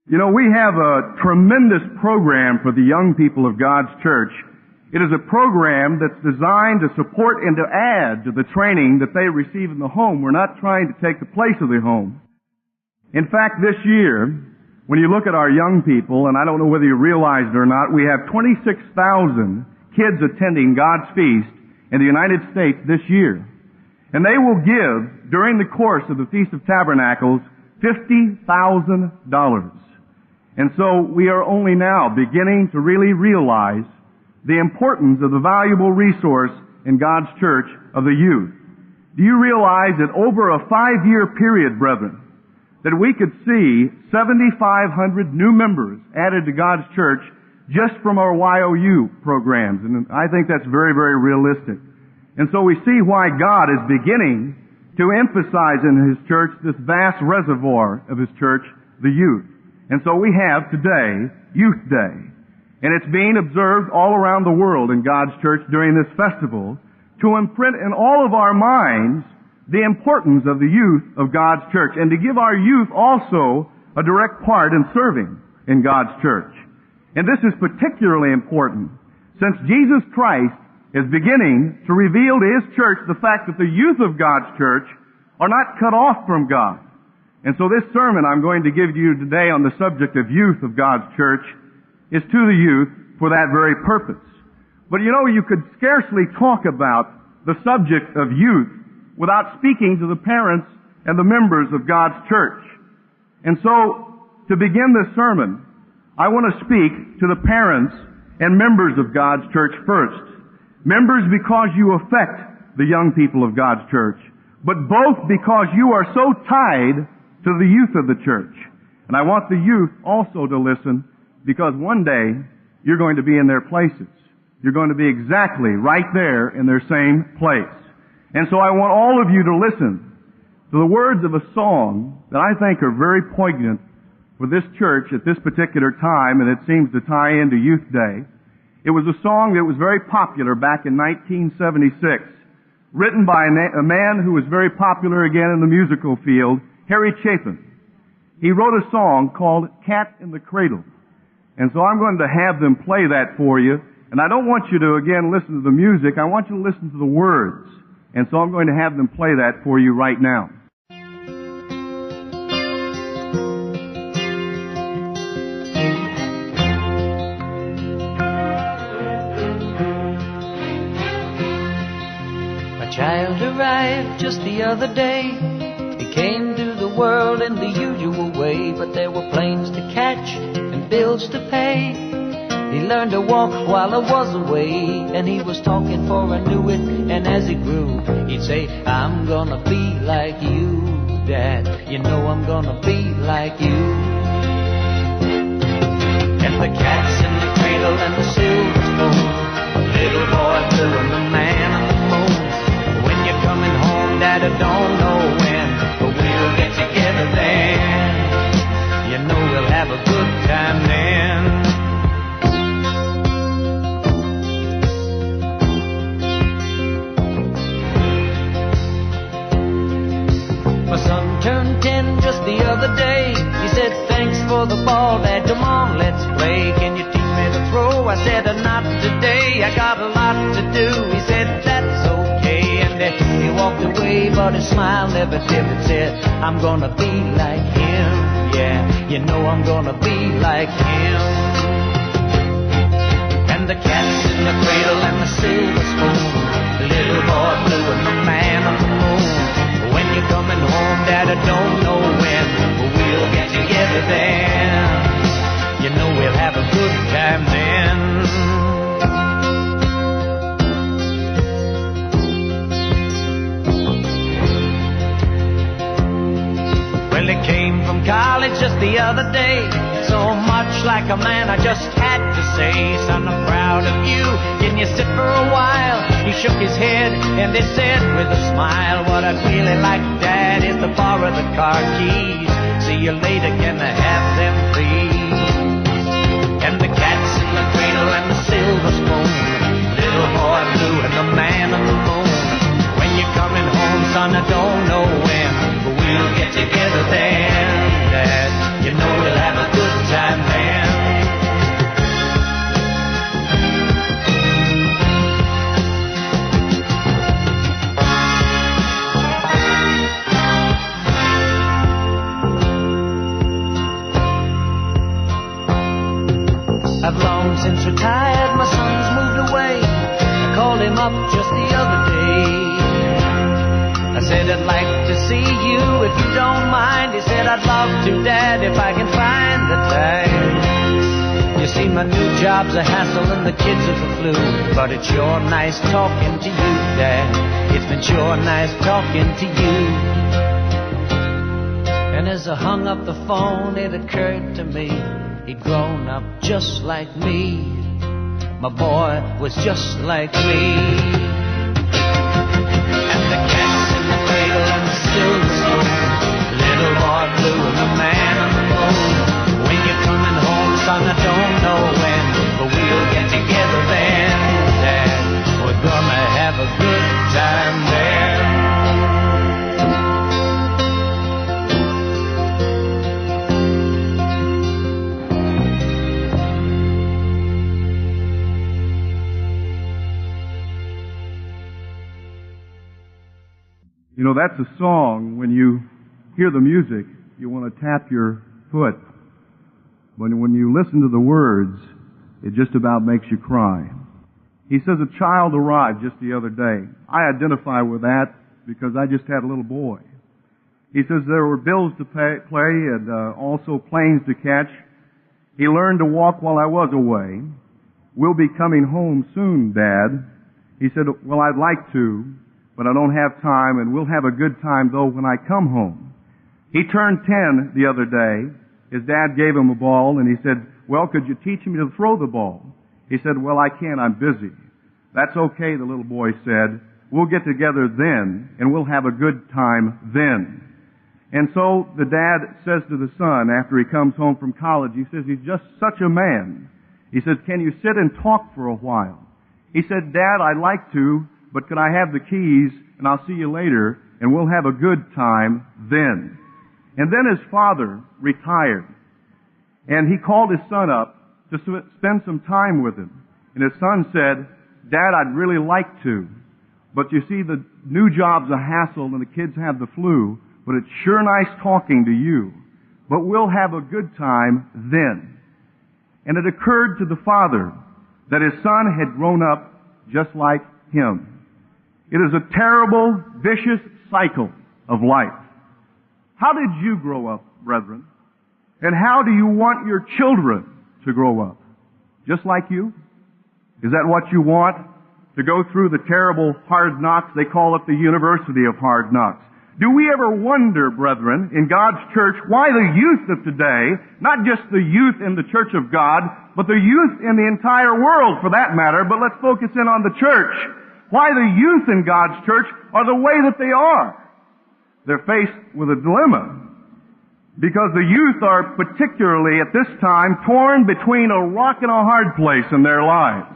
You know, we have a tremendous program for the young people of God's church. It is a program that's designed to support and to add to the training that they receive in the home. We're not trying to take the place of the home. In fact, this year, when you look at our young people, and I don't know whether you realize it or not, we have 26,000 kids attending God's Feast in the United States this year. And they will give, during the course of the Feast of Tabernacles, $50,000. And so we are only now beginning to really realize the importance of the valuable resource in God's church of the youth. Do you realize that over a 5-year period, brethren, that we could see 7,500 new members added to God's church just from our YOU programs? And I think that's very, very realistic. And so we see why God is beginning to emphasize in His church this vast reservoir of His church, the youth. And so we have today Youth Day. And it's being observed all around the world in God's church during this festival to imprint in all of our minds the importance of the youth of God's church and to give our youth also a direct part in serving in God's church. And this is particularly important since Jesus Christ is beginning to reveal to His church the fact that the youth of God's church are not cut off from God. And so this sermon I'm going to give you today on the subject of youth of God's church is to the youth for that very purpose. But you know, you could scarcely talk about the subject of youth without speaking to the parents and the members of God's church. And so, to begin this sermon, I want to speak to the parents and members of God's church first. Members because you affect the young people of God's church, but both because you are so tied to the youth of the church. And I want the youth also to listen because one day you're going to be in their places. You're going to be exactly right there in their same place. And so I want all of you to listen to the words of a song that I think are very poignant for this church at this particular time, and it seems to tie into Youth Day. It was a song that was very popular back in 1976, written by a man who was very popular again in the musical field, Harry Chapin. He wrote a song called Cat in the Cradle. And so I'm going to have them play that for you. And I don't want you to, again, listen to the music. I want you to listen to the words. And so I'm going to have them play that for you right now. A child arrived just the other day. He came to the world in the usual way, but there were planes to catch and bills to pay. He learned to walk while I was away, and he was talking before I knew it. And as he grew, he'd say, I'm gonna be like you, Dad. You know I'm gonna be like you. And the cat's in the cradle and the silver spoon, little boy blue and the man on the moon. When you're coming home, Dad, I don't know when, but we'll get together then. You know we'll have a good time then. My son turned 10 just the other day. He said, thanks for the ball, Dad, come on, let's play. Can you teach me to throw? I said, not today, I got a lot to do. He said, that's okay, and he walked away, but his smile never dimmed. Said, I'm gonna be like him, yeah, you know I'm gonna be like him. And the cat's in the cradle and the silver spoon, the little boy blue and the man on the moon. When you're coming home, Dad, I don't know when, but we'll get together then. You know we'll have a good time then. Well, he came from college just the other day, so much like a man I just had to say, son, I'm proud of you, can you sit for a while? He shook his head and he said with a smile, what I'd really like, Dad, is to borrow the car keys. See you later, can I have them please? And the cat's in the cradle and the silver spoon, little boy blue and the man on the moon. When you're coming home, son, I don't know when, but we'll get together then, Dad, you know we'll have a good up just the other day. I said, I'd like to see you if you don't mind. He said, I'd love to, Dad, if I can find the time. You see, my new job's a hassle and the kids are the flu, but it's sure nice talking to you, Dad. It's been sure nice talking to you. And as I hung up the phone, it occurred to me, he'd grown up just like me. My boy was just like me. And the silver spoon, little boy blue and the man on the moon. When you're coming home, son, I don't know when, but we'll get together then, Dad. We're gonna have a good time there. You know, that's a song, when you hear the music, you want to tap your foot. When you listen to the words, it just about makes you cry. He says a child arrived just the other day. I identify with that because I just had a little boy. He says there were bills to play and also planes to catch. He learned to walk while I was away. We'll be coming home soon, Dad. He said, well, I'd like to, but I don't have time, and we'll have a good time, though, when I come home. He turned 10 the other day. His dad gave him a ball, and he said, well, could you teach me to throw the ball? He said, well, I can't. I'm busy. That's okay, the little boy said. We'll get together then, and we'll have a good time then. And so the dad says to the son, after he comes home from college, he says, he's just such a man. He says, can you sit and talk for a while? He said, Dad, I'd like to, but could I have the keys, and I'll see you later, and we'll have a good time then. And then his father retired, and he called his son up to spend some time with him. And his son said, Dad, I'd really like to, but you see, the new job's a hassle, and the kids have the flu, but it's sure nice talking to you. But we'll have a good time then. And it occurred to the father that his son had grown up just like him. It is a terrible, vicious cycle of life. How did you grow up, brethren? And how do you want your children to grow up? Just like you? Is that what you want? To go through the terrible hard knocks? They call it the University of Hard Knocks. Do we ever wonder, brethren, in God's church, why the youth of today, not just the youth in the church of God, but the youth in the entire world for that matter, but let's focus in on the church, why the youth in God's church are the way that they are? They're faced with a dilemma. Because the youth are particularly at this time torn between a rock and a hard place in their lives.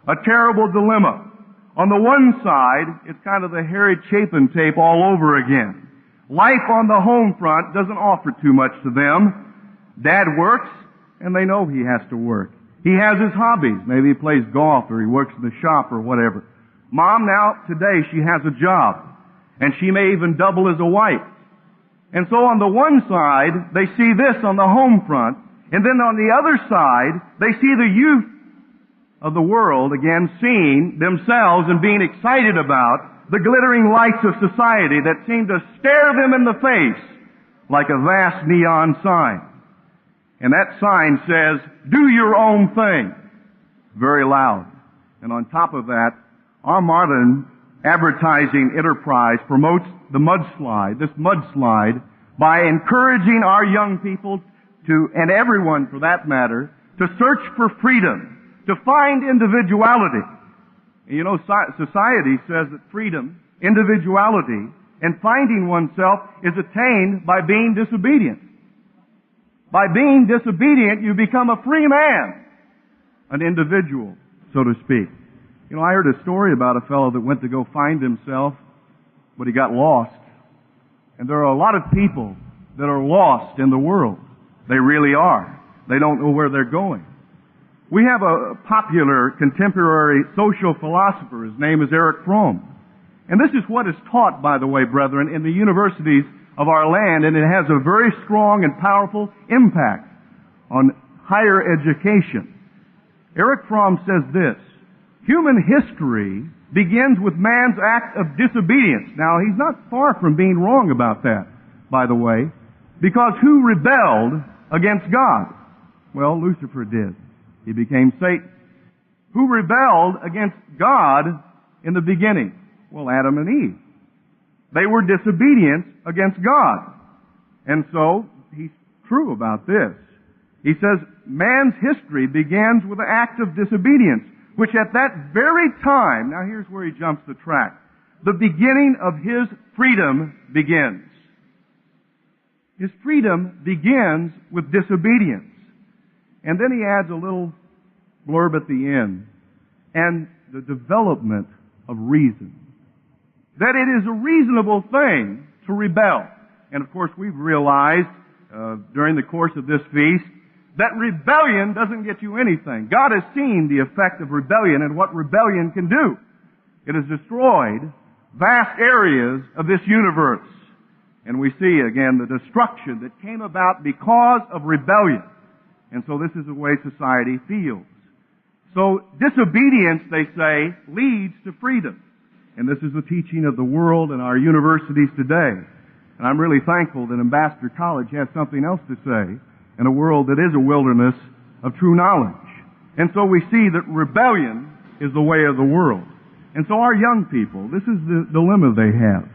A terrible dilemma. On the one side, it's kind of the Harry Chapin tape all over again. Life on the home front doesn't offer too much to them. Dad works, and they know he has to work. He has his hobbies. Maybe he plays golf or he works in the shop or whatever. Mom now, today, she has a job. And she may even double as a wife. And so on the one side, they see this on the home front. And then on the other side, they see the youth of the world, again, seeing themselves and being excited about the glittering lights of society that seem to stare them in the face like a vast neon sign. And that sign says, do your own thing, very loud. And on top of that, our modern advertising enterprise promotes the mudslide, this mudslide, by encouraging our young people to, and everyone for that matter, to search for freedom, to find individuality. You know, society says that freedom, individuality, and finding oneself is attained by being disobedient. By being disobedient, you become a free man, an individual, so to speak. You know, I heard a story about a fellow that went to go find himself, but he got lost. And there are a lot of people that are lost in the world. They really are. They don't know where they're going. We have a popular contemporary social philosopher. His name is Erich Fromm. And this is what is taught, by the way, brethren, in the universities of our land, and it has a very strong and powerful impact on higher education. Erich Fromm says this: human history begins with man's act of disobedience. Now, he's not far from being wrong about that, by the way, because who rebelled against God? Well, Lucifer did. He became Satan. Who rebelled against God in the beginning? Well, Adam and Eve. They were disobedient against God. And so, he's true about this. He says, man's history begins with an act of disobedience, which at that very time, now here's where he jumps the track, the beginning of his freedom begins. His freedom begins with disobedience. And then he adds a little blurb at the end, and the development of reason. That it is a reasonable thing to rebel. And of course we've realized during the course of this feast that rebellion doesn't get you anything. God has seen the effect of rebellion and what rebellion can do. It has destroyed vast areas of this universe. And we see again the destruction that came about because of rebellion. And so this is the way society feels. So disobedience, they say, leads to freedom. And this is the teaching of the world and our universities today. And I'm really thankful that Ambassador College has something else to say in a world that is a wilderness of true knowledge. And so we see that rebellion is the way of the world. And so our young people, this is the dilemma they have.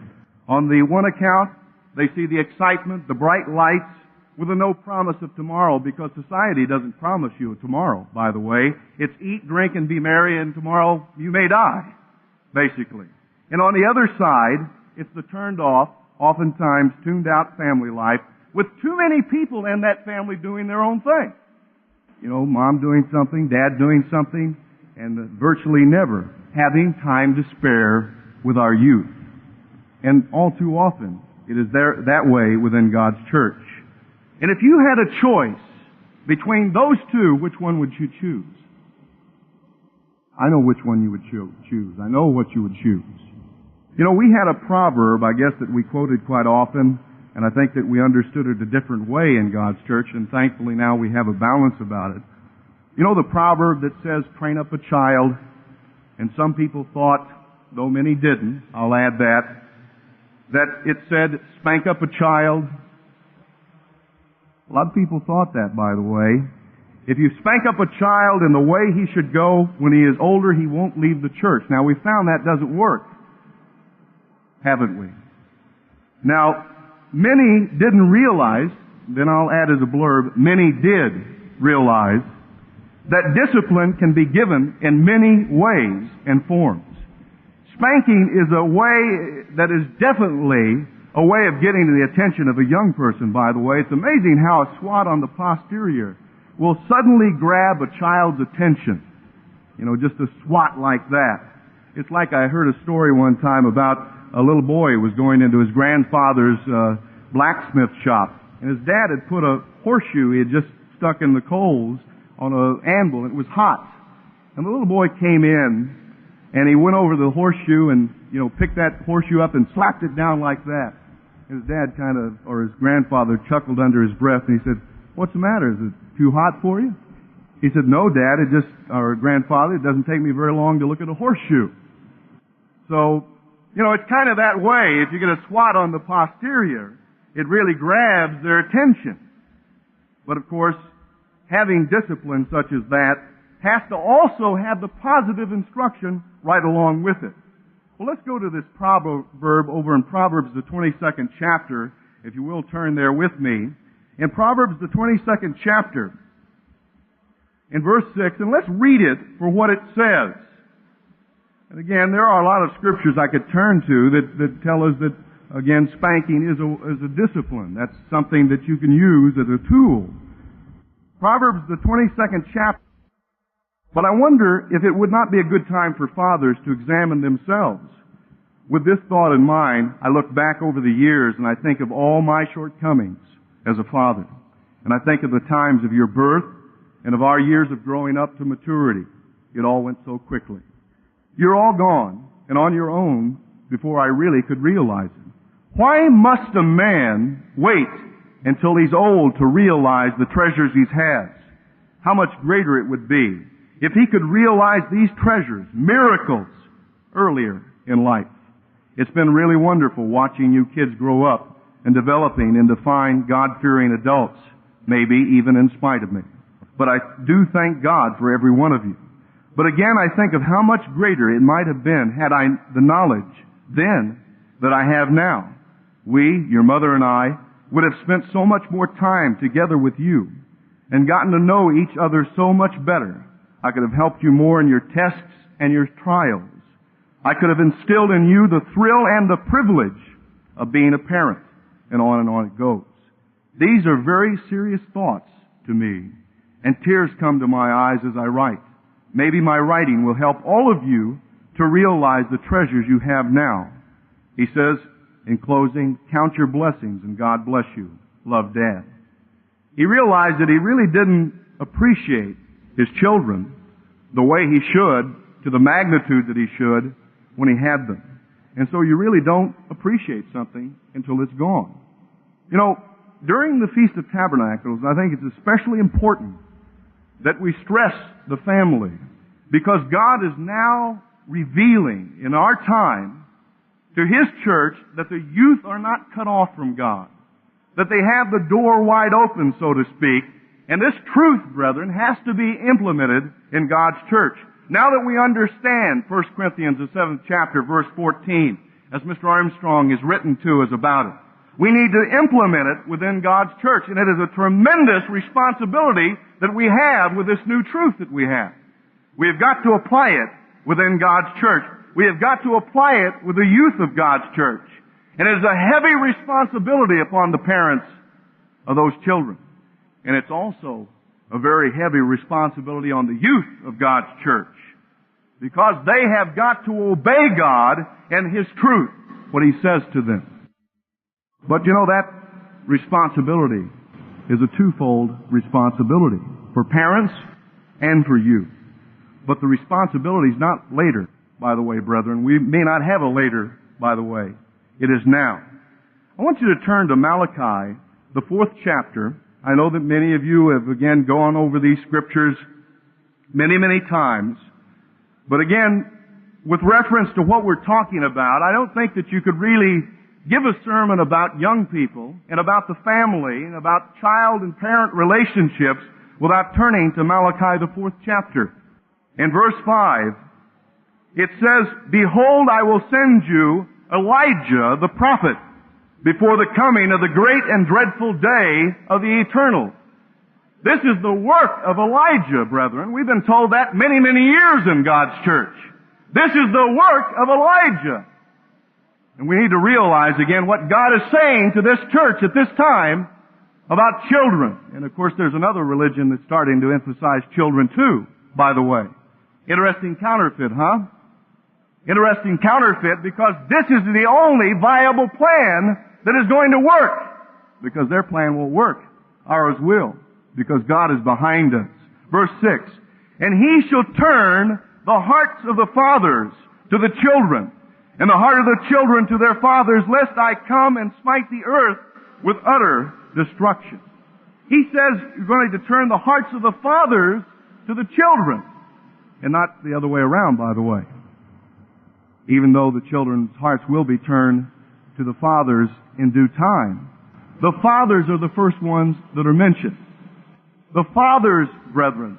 On the one account, they see the excitement, the bright lights, with a no promise of tomorrow, because society doesn't promise you a tomorrow, by the way. It's eat, drink, and be merry, and tomorrow you may die, basically. And on the other side, it's the turned off, oftentimes tuned out family life, with too many people in that family doing their own thing. You know, mom doing something, dad doing something, and virtually never having time to spare with our youth. And all too often, it is that way within God's church. And if you had a choice between those two, which one would you choose? I know which one you would choose. I know what you would choose. You know, we had a proverb, I guess, that we quoted quite often, and I think that we understood it a different way in God's church, and thankfully now we have a balance about it. You know the proverb that says, train up a child, and some people thought, though many didn't, I'll add that it said, spank up a child. A lot of people thought that, by the way. If you spank up a child in the way he should go, when he is older, he won't leave the church. Now, we found that doesn't work, haven't we? Now, many didn't realize, then I'll add as a blurb, many did realize that discipline can be given in many ways and forms. Spanking is a way that is definitely a way of getting to the attention of a young person, by the way. It's amazing how a swat on the posterior will suddenly grab a child's attention. You know, just a swat like that. It's like I heard a story one time about a little boy who was going into his grandfather's blacksmith shop, and his dad had put a horseshoe he had just stuck in the coals on an anvil, and it was hot. And the little boy came in, and he went over the horseshoe and, you know, picked that horseshoe up and slapped it down like that. His dad or his grandfather chuckled under his breath, and he said, "What's the matter? Is it too hot for you?" He said, "No, Dad, or grandfather, it doesn't take me very long to look at a horseshoe." So, you know, it's kind of that way. If you get a swat on the posterior, it really grabs their attention. But of course, having discipline such as that has to also have the positive instruction right along with it. Well, let's go to this proverb over in Proverbs, the 22nd chapter. If you will, turn there with me. In Proverbs, the 22nd chapter, in verse 6, and let's read it for what it says. And again, there are a lot of scriptures I could turn to that tell us that, again, spanking is a discipline. That's something that you can use as a tool. Proverbs, the 22nd chapter. But I wonder if it would not be a good time for fathers to examine themselves. With this thought in mind, I look back over the years and I think of all my shortcomings as a father. And I think of the times of your birth and of our years of growing up to maturity. It all went so quickly. You're all gone and on your own before I really could realize it. Why must a man wait until he's old to realize the treasures he has? How much greater it would be if he could realize these treasures, miracles, earlier in life. It's been really wonderful watching you kids grow up and developing into fine, God-fearing adults, maybe even in spite of me. But I do thank God for every one of you. But again, I think of how much greater it might have been had I the knowledge then that I have now. We, your mother and I, would have spent so much more time together with you and gotten to know each other so much better. I could have helped you more in your tests and your trials. I could have instilled in you the thrill and the privilege of being a parent, and on it goes. These are very serious thoughts to me, and tears come to my eyes as I write. Maybe my writing will help all of you to realize the treasures you have now. He says, in closing, count your blessings and God bless you. Love, Dad. He realized that he really didn't appreciate his children the way he should, to the magnitude that he should, when he had them. And so you really don't appreciate something until it's gone. You know, during the Feast of Tabernacles, I think it's especially important that we stress the family, because God is now revealing in our time to His church that the youth are not cut off from God, that they have the door wide open, so to speak, and this truth, brethren, has to be implemented in God's church. Now that we understand 1 Corinthians, the 7th chapter, verse 14, as Mr. Armstrong has written to us about it, we need to implement it within God's church, and it is a tremendous responsibility that we have with this new truth that we have. We have got to apply it within God's church. We have got to apply it with the youth of God's church. And it is a heavy responsibility upon the parents of those children. And it's also a very heavy responsibility on the youth of God's church, because they have got to obey God and His truth, what He says to them. But you know, that responsibility is a twofold responsibility, for parents and for you. But the responsibility is not later, by the way, brethren. We may not have a later, by the way. It is now. I want you to turn to Malachi, the 4th chapter. I know that many of you have again gone over these scriptures many, many times. But again, with reference to what we're talking about, I don't think that you could really give a sermon about young people and about the family and about child and parent relationships without turning to Malachi, the 4th chapter. In verse 5, it says, "Behold, I will send you Elijah the prophet before the coming of the great and dreadful day of the Eternal." This is the work of Elijah, brethren. We've been told that many, many years in God's church. This is the work of Elijah. And we need to realize again what God is saying to this church at this time about children. And of course there's another religion that's starting to emphasize children too, by the way. Interesting counterfeit, huh? Interesting counterfeit, because this is the only viable plan that is going to work. Because their plan won't work. Ours will. Because God is behind us. Verse 6, "And He shall turn the hearts of the fathers to the children, and the heart of the children to their fathers, lest I come and smite the earth with utter destruction." He says you're going to turn the hearts of the fathers to the children. And not the other way around, by the way. Even though the children's hearts will be turned to the fathers in due time. The fathers are the first ones that are mentioned. The fathers, brethren,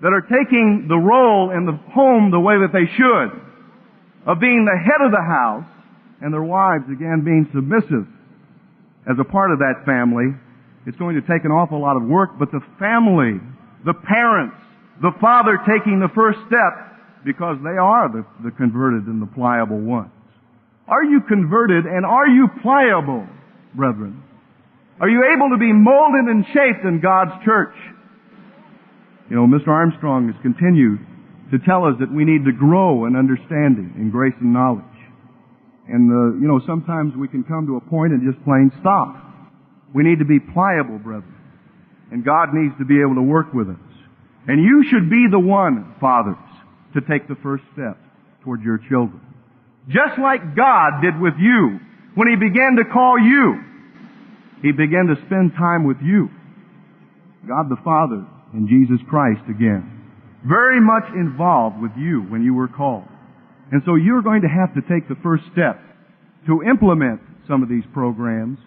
that are taking the role in the home the way that they should, of being the head of the house, and their wives, again, being submissive as a part of that family. It's going to take an awful lot of work, but the family, the parents, the father taking the first step, because they are the converted and the pliable ones. Are you converted and are you pliable, brethren? Are you able to be molded and shaped in God's church? You know, Mr. Armstrong has continued to tell us that we need to grow in understanding, in grace and knowledge. And, you know, sometimes we can come to a point and just plain stop. We need to be pliable, brethren. And God needs to be able to work with us. And you should be the one, fathers, to take the first step toward your children. Just like God did with you when He began to call you. He began to spend time with you. God the Father and Jesus Christ again. Very much involved with you when you were called. And so you're going to have to take the first step to implement some of these programs,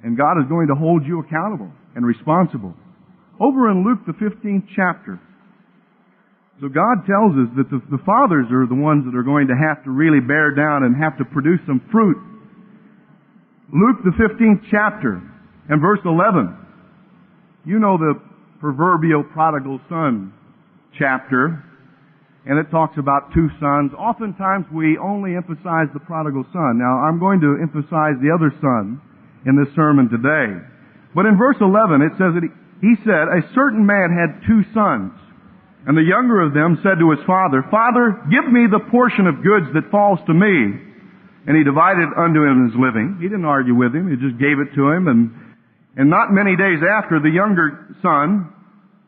and God is going to hold you accountable and responsible. Over in Luke the 15th chapter, so God tells us that the fathers are the ones that are going to have to really bear down and have to produce some fruit. Luke the 15th chapter and verse 11. You know the proverbial prodigal son chapter, and it talks about two sons. Oftentimes we only emphasize the prodigal son. Now I'm going to emphasize the other son in this sermon today. But in verse 11 it says that he said, a certain man had two sons, and the younger of them said to his father, Father, give me the portion of goods that falls to me. And he divided unto him his living. He didn't argue with him. He just gave it to him. And not many days after, the younger son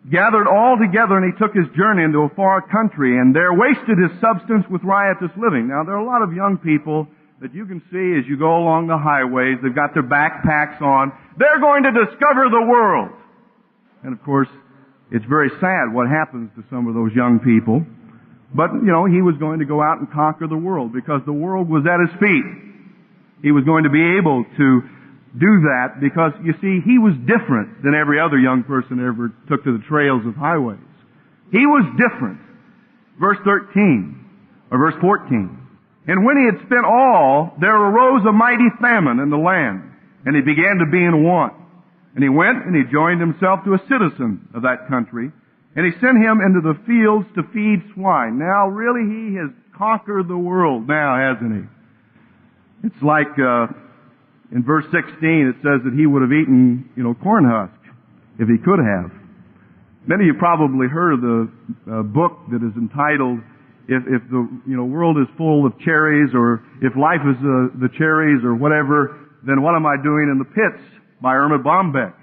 gathered all together, and he took his journey into a far country, and there wasted his substance with riotous living. Now, there are a lot of young people that you can see as you go along the highways. They've got their backpacks on. They're going to discover the world. And of course, it's very sad what happens to some of those young people. But, he was going to go out and conquer the world because the world was at his feet. He was going to be able to do that because, you see, he was different than every other young person that ever took to the trails of highways. He was different. Verse 13, or verse 14. And when he had spent all, there arose a mighty famine in the land, and he began to be in want. And he went and he joined himself to a citizen of that country, and he sent him into the fields to feed swine. Now, really, he has conquered the world now, hasn't he? It's like, in verse 16, it says that he would have eaten, corn husk, if he could have. Many of you probably heard of the book that is entitled, If the world is full of cherries, or if life is the cherries, or whatever, then what am I doing in the pits? By Irma Bombeck.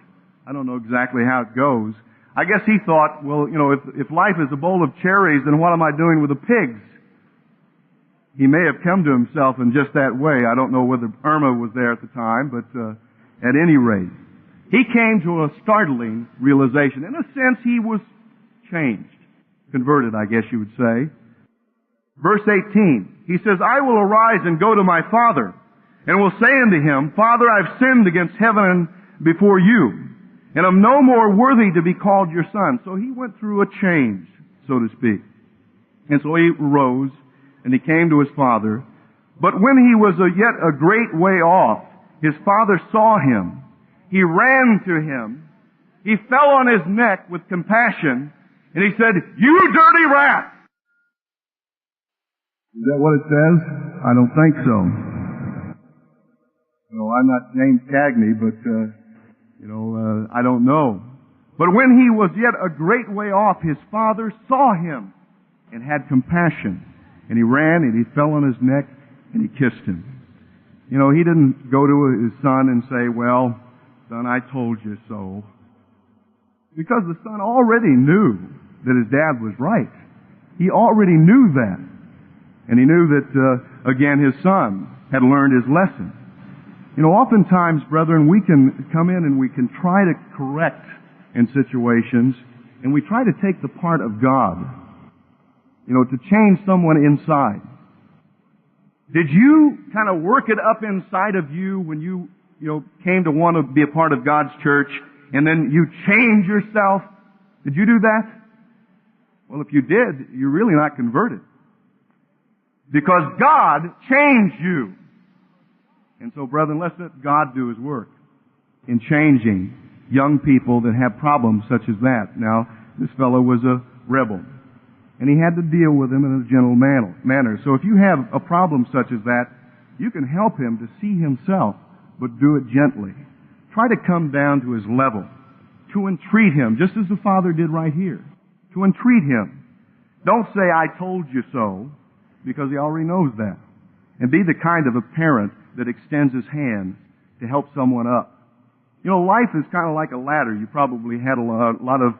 I don't know exactly how it goes. I guess he thought, well, if life is a bowl of cherries, then what am I doing with the pigs? He may have come to himself in just that way. I don't know whether Irma was there at the time, but at any rate, he came to a startling realization. In a sense, he was changed. Converted, I guess you would say. Verse 18, he says, I will arise and go to my father, and will say unto him, Father, I've sinned against heaven and before you, and am no more worthy to be called your son. So he went through a change, so to speak. And so he arose, and he came to his father. But when he was yet a great way off, his father saw him. He ran to him. He fell on his neck with compassion, and he said, You dirty rat! Is that what it says? I don't think so. I'm not James Cagney, but, I don't know. But when he was yet a great way off, his father saw him and had compassion. And he ran and he fell on his neck and he kissed him. He didn't go to his son and say, well, son, I told you so. Because the son already knew that his dad was right. He already knew that. And he knew that, again, his son had learned his lesson. Oftentimes, brethren, we can come in and we can try to correct in situations, and we try to take the part of God, to change someone inside. Did you kind of work it up inside of you when you came to want to be a part of God's church, and then you change yourself? Did you do that? Well, if you did, you're really not converted. Because God changed you. And so, brethren, let's let God do His work in changing young people that have problems such as that. Now, this fellow was a rebel, and he had to deal with him in a gentle manner. So if you have a problem such as that, you can help him to see himself, but do it gently. Try to come down to his level, to entreat him, just as the Father did right here. To entreat him. Don't say, I told you so, because he already knows that. And be the kind of a parent that extends his hand to help someone up. Life is kind of like a ladder. You probably had a lot of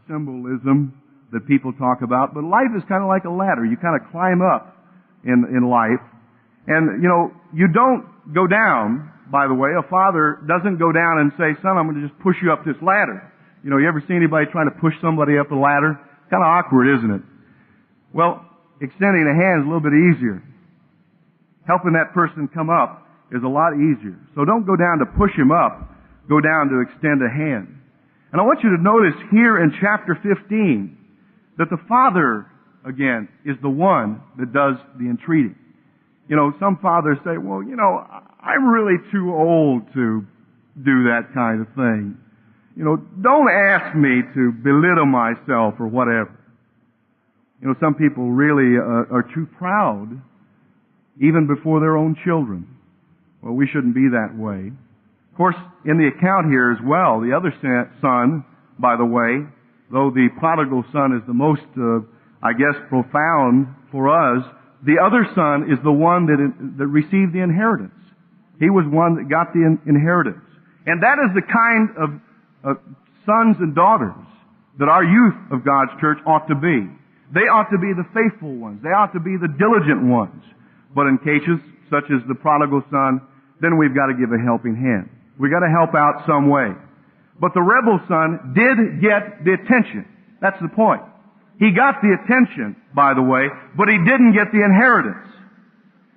symbolism that people talk about, but life is kind of like a ladder. You kind of climb up in life. And, you don't go down, by the way. A father doesn't go down and say, son, I'm going to just push you up this ladder. You ever see anybody trying to push somebody up a ladder? Kind of awkward, isn't it? Well, extending a hand is a little bit easier. Helping that person come up is a lot easier. So don't go down to push him up. Go down to extend a hand. And I want you to notice here in chapter 15 that the father, again, is the one that does the entreating. You know, some fathers say, well, you know, I'm really too old to do that kind of thing. You know, don't ask me to belittle myself or whatever. You know, some people really are too proud, even before their own children. Well, we shouldn't be that way. Of course, in the account here as well, the other son, by the way, though the prodigal son is the most, I guess, profound for us, the other son is the one that received the inheritance. He was one that got the inheritance. And that is the kind of sons and daughters that our youth of God's church ought to be. They ought to be the faithful ones. They ought to be the diligent ones. But in cases such as the prodigal son, then we've got to give a helping hand. We've got to help out some way. But the rebel son did get the attention. That's the point. He got the attention, by the way, but he didn't get the inheritance.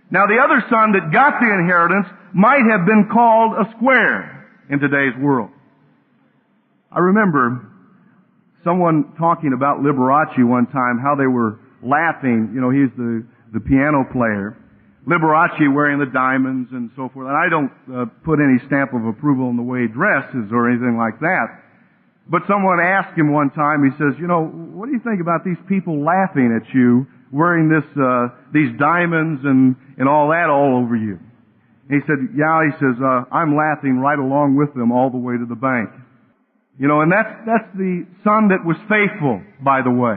Now the other son that got the inheritance might have been called a square in today's world. I remember someone talking about Liberace one time, how they were laughing. You know, he's the piano player. Liberace wearing the diamonds and so forth. And I don't put any stamp of approval in the way he dresses or anything like that. But someone asked him one time, he says, you know, what do you think about these people laughing at you wearing these diamonds and all that all over you? And he said, yeah, he says, I'm laughing right along with them all the way to the bank. You know, and that's the son that was faithful, by the way.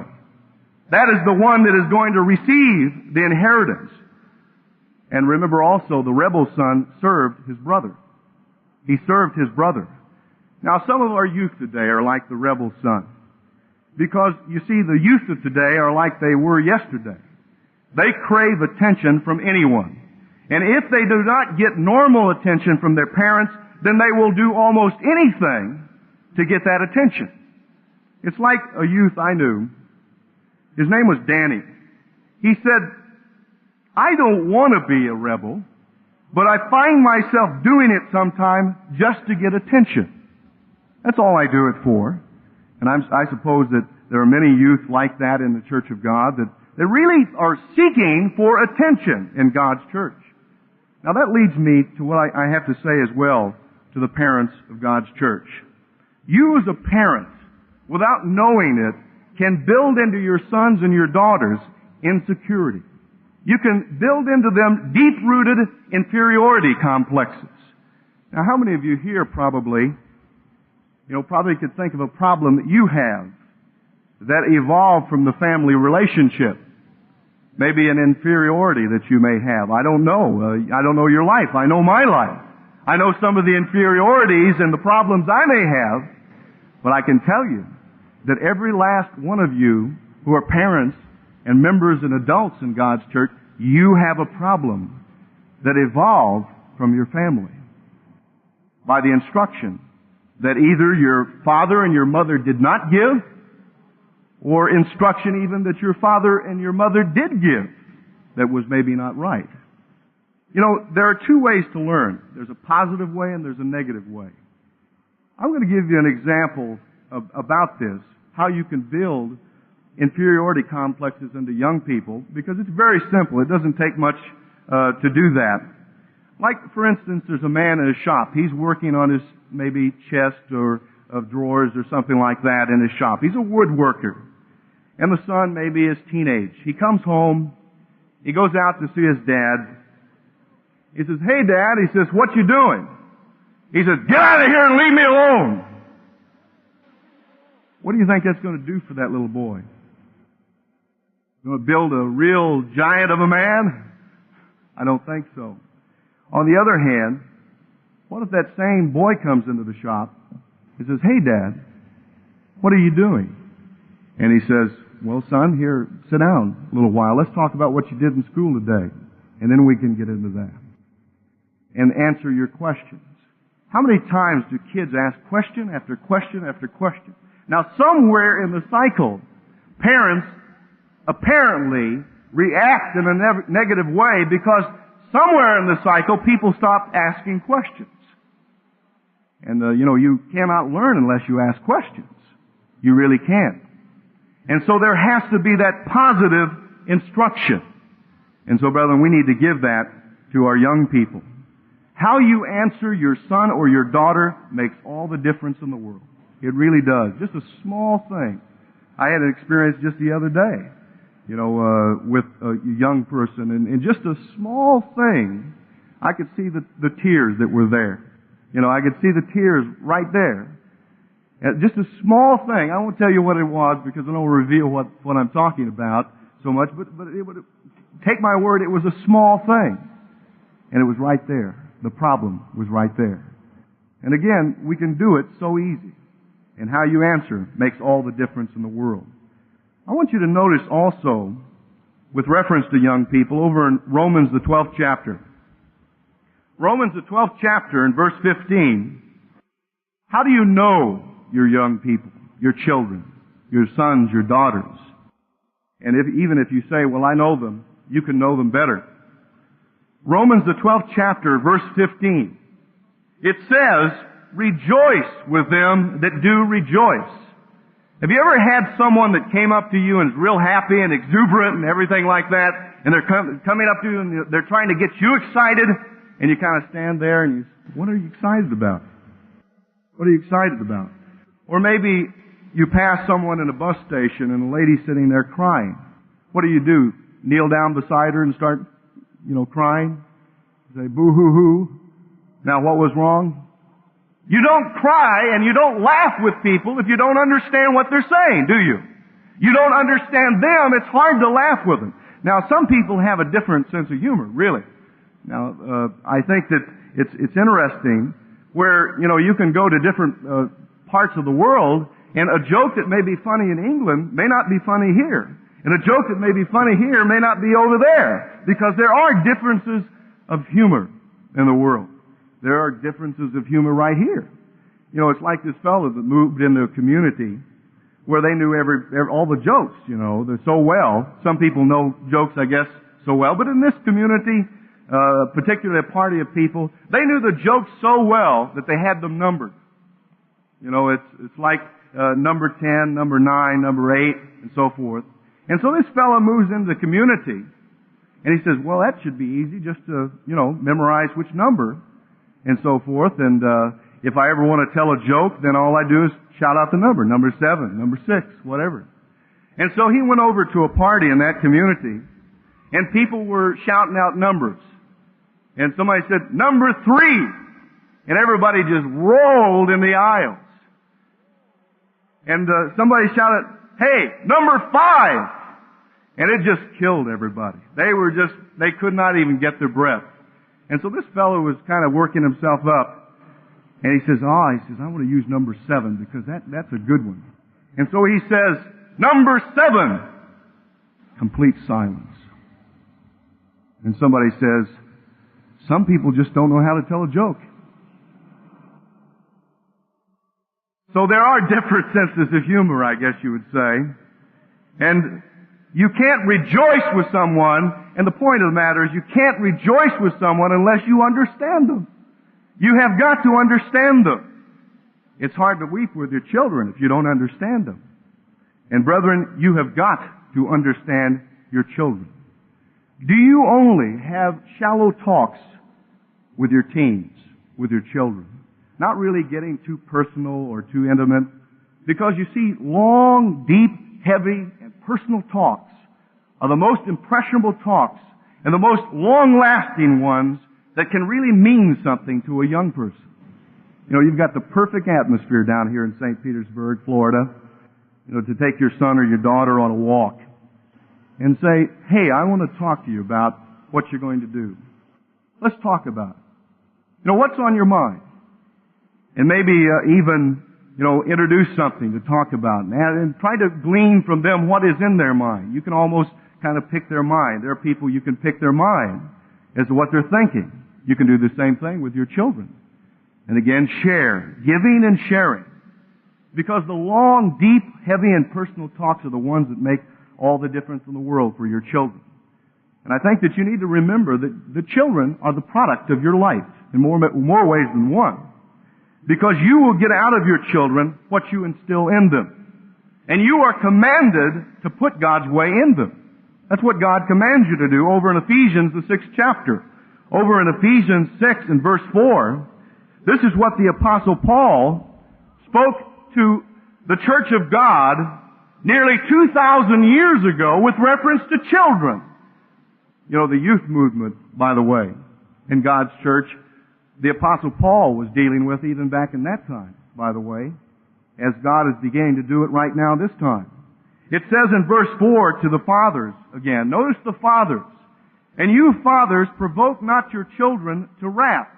That is the one that is going to receive the inheritance. And remember also, the rebel son served his brother. He served his brother. Now, some of our youth today are like the rebel son. Because, you see, the youth of today are like they were yesterday. They crave attention from anyone. And if they do not get normal attention from their parents, then they will do almost anything to get that attention. It's like a youth I knew. His name was Danny. He said, I don't want to be a rebel, but I find myself doing it sometime just to get attention. That's all I do it for. And I suppose that there are many youth like that in the Church of God that really are seeking for attention in God's church. Now that leads me to what I have to say as well to the parents of God's church. You as a parent, without knowing it, can build into your sons and your daughters insecurity. You can build into them deep-rooted inferiority complexes. Now, how many of you here probably could think of a problem that you have that evolved from the family relationship? Maybe an inferiority that you may have. I don't know. I don't know your life. I know my life. I know some of the inferiorities and the problems I may have, but I can tell you that every last one of you who are parents and members and adults in God's church, you have a problem that evolved from your family by the instruction that either your father and your mother did not give, or instruction even that your father and your mother did give that was maybe not right. You know, there are two ways to learn. There's a positive way and there's a negative way. I'm going to give you an example about this, how you can build inferiority complexes into young people, because it's very simple. It doesn't take much to do that. Like, for instance, there's a man in a shop. He's working on his maybe chest or of drawers or something like that in his shop. He's a woodworker. And the son maybe is teenage. He comes home. He goes out to see his dad. He says, hey, Dad. He says, what you doing? He says, get out of here and leave me alone. What do you think that's going to do for that little boy? Going to build a real giant of a man? I don't think so. On the other hand, what if that same boy comes into the shop and says, hey, Dad, what are you doing? And he says, well, son, here, sit down a little while. Let's talk about what you did in school today. And then we can get into that and answer your questions. How many times do kids ask question after question after question? Now, somewhere in the cycle, parents apparently react in a negative way because somewhere in the cycle people stop asking questions. And, you cannot learn unless you ask questions. You really can't. And so there has to be that positive instruction. And so, brethren, we need to give that to our young people. How you answer your son or your daughter makes all the difference in the world. It really does. Just a small thing. I had an experience just the other day, with a young person, and just a small thing, I could see the tears that were there. I could see the tears right there. Just a small thing. I won't tell you what it was because I don't reveal what I'm talking about so much, but it would take my word, it was a small thing. And it was right there. The problem was right there. And again, we can do it so easy. And how you answer makes all the difference in the world. I want you to notice also, with reference to young people, over in Romans the 12th chapter. Romans the 12th chapter in verse 15. How do you know your young people, your children, your sons, your daughters? And even if you say, well, I know them, you can know them better. Romans the 12th chapter, verse 15. It says, rejoice with them that do rejoice. Have you ever had someone that came up to you and is real happy and exuberant and everything like that, and they're coming up to you and they're trying to get you excited, and you kind of stand there and you say, what are you excited about? What are you excited about? Or maybe you pass someone in a bus station and a lady's sitting there crying. What do? Kneel down beside her and start, crying? Say, boo-hoo-hoo. Now, what was wrong? You don't cry and you don't laugh with people if you don't understand what they're saying, do you? You don't understand them, it's hard to laugh with them. Now, some people have a different sense of humor, really. Now, I think that it's interesting where, you can go to different parts of the world, and a joke that may be funny in England may not be funny here. And a joke that may be funny here may not be over there, because there are differences of humor in the world. There are differences of humor right here. It's like this fellow that moved into a community where they knew all the jokes, they're so well. Some people know jokes, I guess, so well. But in this community, particularly a party of people, they knew the jokes so well that they had them numbered. It's like number 10, number 9, number 8, and so forth. And so this fellow moves into the community, and he says, well, that should be easy, just to, memorize which number, and so forth. And if I ever want to tell a joke, then all I do is shout out the number 7, number 6, whatever. And so he went over to a party in that community, and people were shouting out numbers. And somebody said, number 3! And everybody just rolled in the aisles. And somebody shouted, hey, number 5! And it just killed everybody. They could not even get their breath. And so this fellow was kind of working himself up. And he says, I want to use number 7 because that's a good one. And so he says, number 7! Complete silence. And somebody says, some people just don't know how to tell a joke. So there are different senses of humor, I guess you would say. And you can't rejoice with someone, and the point of the matter is you can't rejoice with someone unless you understand them. You have got to understand them. It's hard to weep with your children if you don't understand them. And brethren, you have got to understand your children. Do you only have shallow talks with your teens, with your children? Not really getting too personal or too intimate. Because you see, long, deep, heavy, and personal talks are the most impressionable talks and the most long-lasting ones that can really mean something to a young person. You've got the perfect atmosphere down here in St. Petersburg, Florida, to take your son or your daughter on a walk and say, hey, I want to talk to you about what you're going to do. Let's talk about it. What's on your mind? And maybe even, introduce something to talk about and try to glean from them what is in their mind. You can almost kind of pick their mind. There are people you can pick their mind as to what they're thinking. You can do the same thing with your children. And again, share. Giving and sharing. Because the long, deep, heavy, and personal talks are the ones that make all the difference in the world for your children. And I think that you need to remember that the children are the product of your life in more ways than one. Because you will get out of your children what you instill in them. And you are commanded to put God's way in them. That's what God commands you to do over in Ephesians, the 6th chapter. Over in Ephesians 6 and verse 4, this is what the Apostle Paul spoke to the church of God nearly 2,000 years ago with reference to children. You know, the youth movement, by the way, in God's church, the Apostle Paul was dealing with even back in that time, by the way, as God is beginning to do it right now this time. It says in verse 4 to the fathers again, notice the fathers, and you fathers provoke not your children to wrath.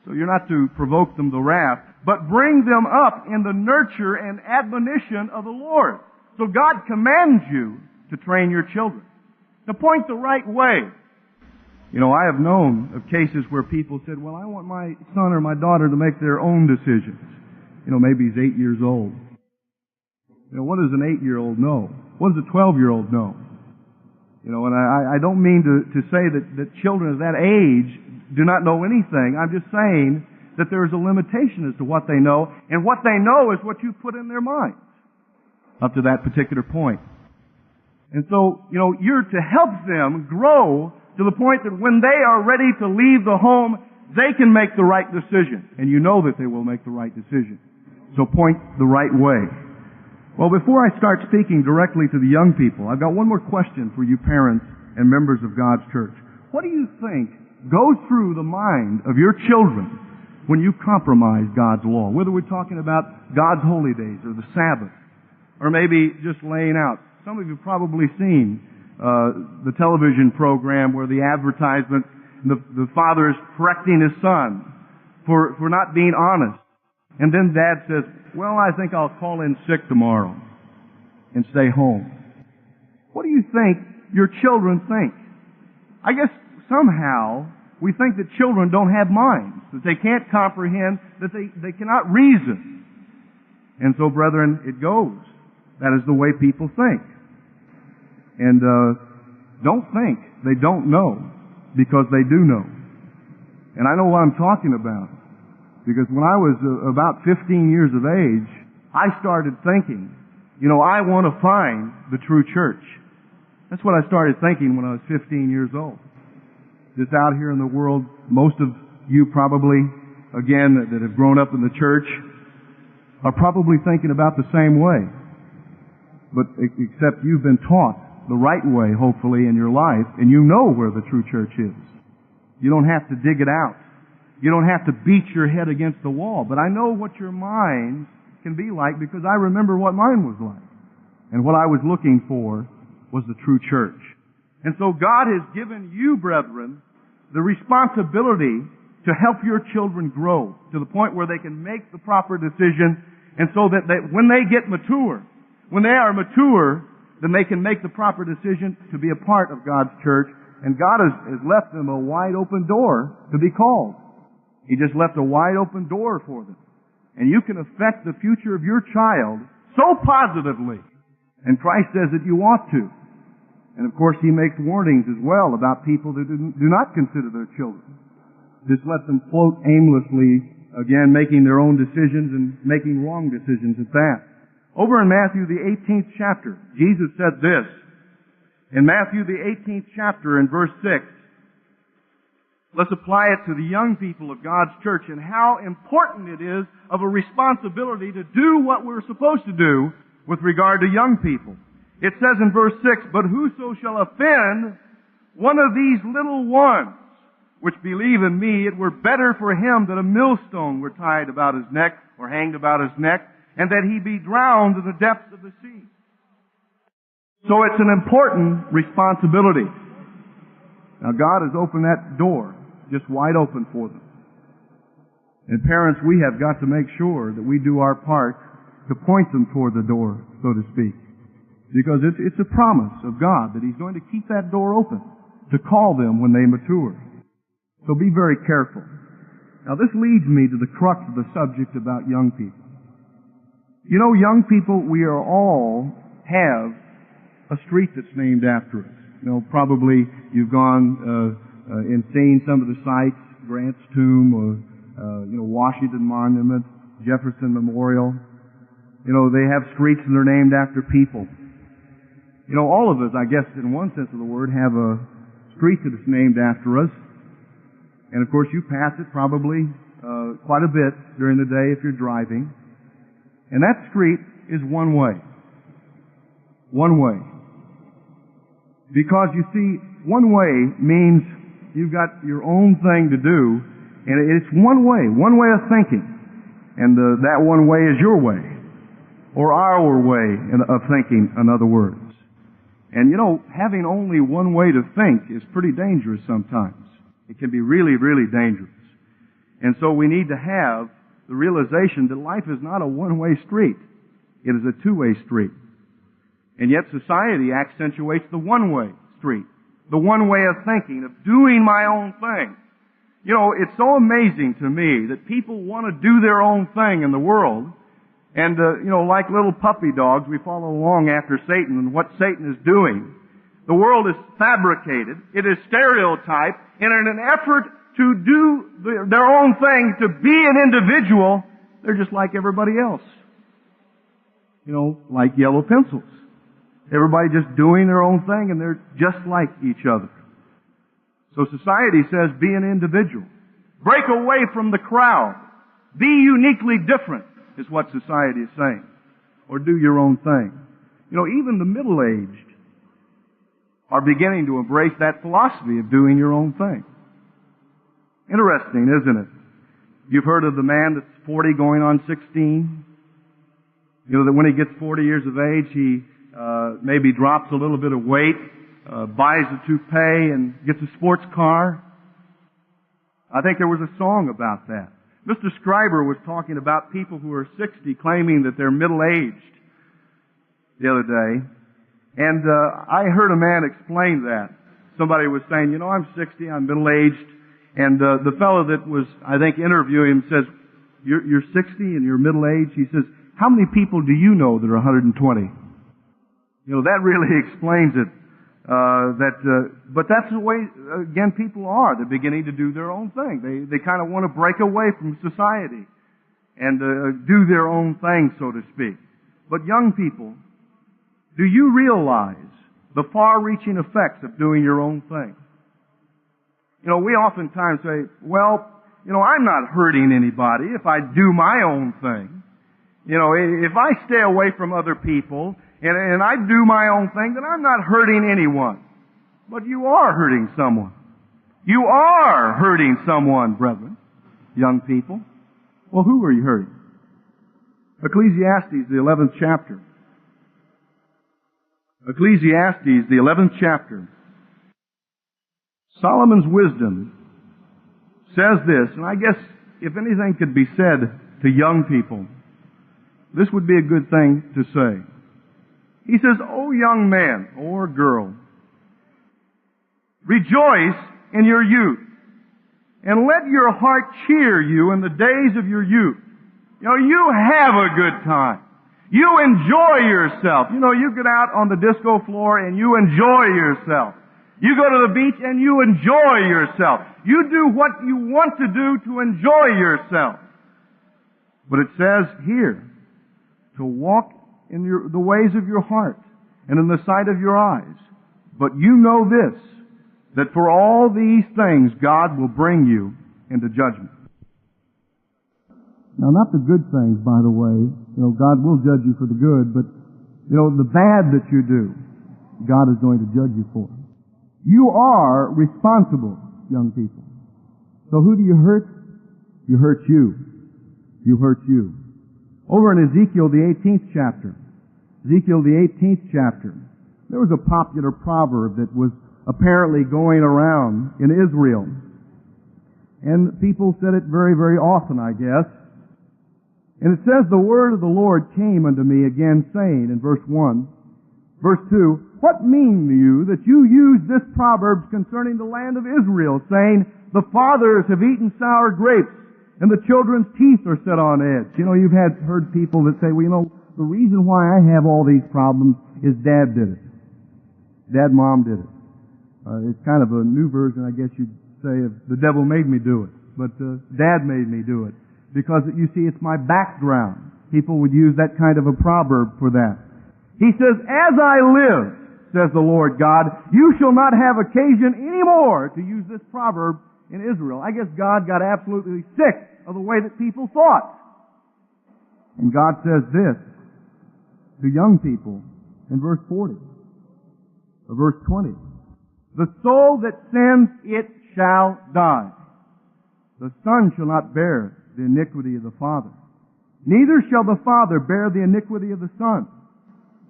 So you're not to provoke them to wrath, but bring them up in the nurture and admonition of the Lord. So God commands you to train your children, to point the right way. You know, I have known of cases where people said, well, I want my son or my daughter to make their own decisions. You know, maybe he's 8 years old. You know, what does an 8-year-old know? What does a 12-year-old know? You know, and I don't mean to say that children of that age do not know anything. I'm just saying that there is a limitation as to what they know, and what they know is what you put in their minds up to that particular point. And so, you know, you're to help them grow to the point that when they are ready to leave the home, they can make the right decision. And you know that they will make the right decision. So point the right way. Well, before I start speaking directly to the young people, I've got one more question for you parents and members of God's church. What do you think goes through the mind of your children when you compromise God's law? Whether we're talking about God's holy days or the Sabbath, or maybe just laying out. Some of you have probably seen the television program where the advertisement, the father is correcting his son for not being honest. And then dad says, well, I think I'll call in sick tomorrow and stay home. What do you think your children think? I guess somehow we think that children don't have minds, that they can't comprehend, that they cannot reason. And so, brethren, it goes. That is the way people think. And don't think they don't know, because they do know. And I know what I'm talking about. Because when I was about 15 years of age, I started thinking, you know, I want to find the true church. That's what I started thinking when I was 15 years old. Just out here in the world, most of you probably, again, that have grown up in the church, are probably thinking about the same way. But except you've been taught the right way, hopefully, in your life, and you know where the true church is. You don't have to dig it out. You don't have to beat your head against the wall. But I know what your mind can be like, because I remember what mine was like. And what I was looking for was the true church. And so God has given you, brethren, the responsibility to help your children grow to the point where they can make the proper decision, and so that when they get mature, when they are mature, then they can make the proper decision to be a part of God's church. And God has left them a wide open door to be called. He just left a wide open door for them. And you can affect the future of your child so positively. And Christ says that you ought to. And of course He makes warnings as well about people that do not consider their children. Just let them float aimlessly, again, making their own decisions and making wrong decisions at that. Over in Matthew the 18th chapter, Jesus said this. In Matthew the 18th chapter in verse 6, let's apply it to the young people of God's church and how important it is of a responsibility to do what we're supposed to do with regard to young people. It says in verse 6, but whoso shall offend one of these little ones which believe in me, it were better for him that a millstone were tied about his neck or hanged about his neck, and that he be drowned in the depths of the sea. So it's an important responsibility. Now God has opened that door just wide open for them. And parents, we have got to make sure that we do our part to point them toward the door, so to speak. Because it's a promise of God that He's going to keep that door open to call them when they mature. So be very careful. Now this leads me to the crux of the subject about young people. You know, young people, we are all have a street that's named after us. Probably you've gone and seen some of the sites, Grant's Tomb, or Washington Monument, Jefferson Memorial. They have streets and they're named after people. All of us, I guess, in one sense of the word, have a street that is named after us. And of course, you pass it probably quite a bit during the day if you're driving. And that street is one way. One way. Because you see, one way means you've got your own thing to do, and it's one way of thinking. And that one way is your way, or our way of thinking, in other words. And having only one way to think is pretty dangerous sometimes. It can be really, really dangerous. And so we need to have the realization that life is not a one-way street. It is a two-way street. And yet society accentuates the one-way street, the one way of thinking, of doing my own thing. It's so amazing to me that people want to do their own thing in the world. And, like little puppy dogs, we follow along after Satan and what Satan is doing. The world is fabricated. It is stereotyped. And in an effort to do their own thing, to be an individual, they're just like everybody else. Like yellow pencils. Everybody just doing their own thing, and they're just like each other. So society says, be an individual. Break away from the crowd. Be uniquely different, is what society is saying. Or do your own thing. Even the middle-aged are beginning to embrace that philosophy of doing your own thing. Interesting, isn't it? You've heard of the man that's 40 going on 16? That when he gets 40 years of age, he maybe drops a little bit of weight, buys a toupee, and gets a sports car. I think there was a song about that. Mr. Scriber was talking about people who are 60 claiming that they're middle-aged the other day. And I heard a man explain that. Somebody was saying, I'm 60, I'm middle-aged. And the fellow that was, I think, interviewing him says, you're 60 and you're middle-aged? He says, how many people do you know that are 120? That really explains it. But that's the way, again, people are. They're beginning to do their own thing. They kind of want to break away from society and do their own thing, so to speak. But young people, do you realize the far-reaching effects of doing your own thing? We oftentimes say, I'm not hurting anybody if I do my own thing. If I stay away from other people and I do my own thing, then I'm not hurting anyone. But you are hurting someone. You are hurting someone, brethren, young people. Well, who are you hurting? Ecclesiastes, the 11th chapter. Ecclesiastes, the 11th chapter. Solomon's wisdom says this, and I guess if anything could be said to young people, this would be a good thing to say. He says, O young man or girl, rejoice in your youth, and let your heart cheer you in the days of your youth. You have a good time. You enjoy yourself. You get out on the disco floor and you enjoy yourself. You go to the beach and you enjoy yourself. You do what you want to do to enjoy yourself. But it says here, to walk in the ways of your heart and in the sight of your eyes. But you know this, that for all these things God will bring you into judgment. Now, not the good things, by the way. God will judge you for the good, but, the bad that you do, God is going to judge you for. You are responsible, young people. So who do you hurt? You hurt you. You hurt you. Over in Ezekiel, the 18th chapter, there was a popular proverb that was apparently going around in Israel. And people said it very, very often, I guess. And it says, the word of the Lord came unto me again, saying, in verse 1, verse 2, what mean you that you use this proverb concerning the land of Israel, saying, the fathers have eaten sour grapes, and the children's teeth are set on edge? You've heard people that say, the reason why I have all these problems is Dad did it. Dad, Mom did it. It's kind of a new version, I guess you'd say, of the devil made me do it. But Dad made me do it. Because, you see, it's my background. People would use that kind of a proverb for that. He says, as I live, says the Lord God, you shall not have occasion anymore to use this proverb in Israel. I guess God got absolutely sick of the way that people thought. And God says this to young people in verse 40, or verse 20. The soul that sins, it shall die. The Son shall not bear the iniquity of the Father. Neither shall the Father bear the iniquity of the Son.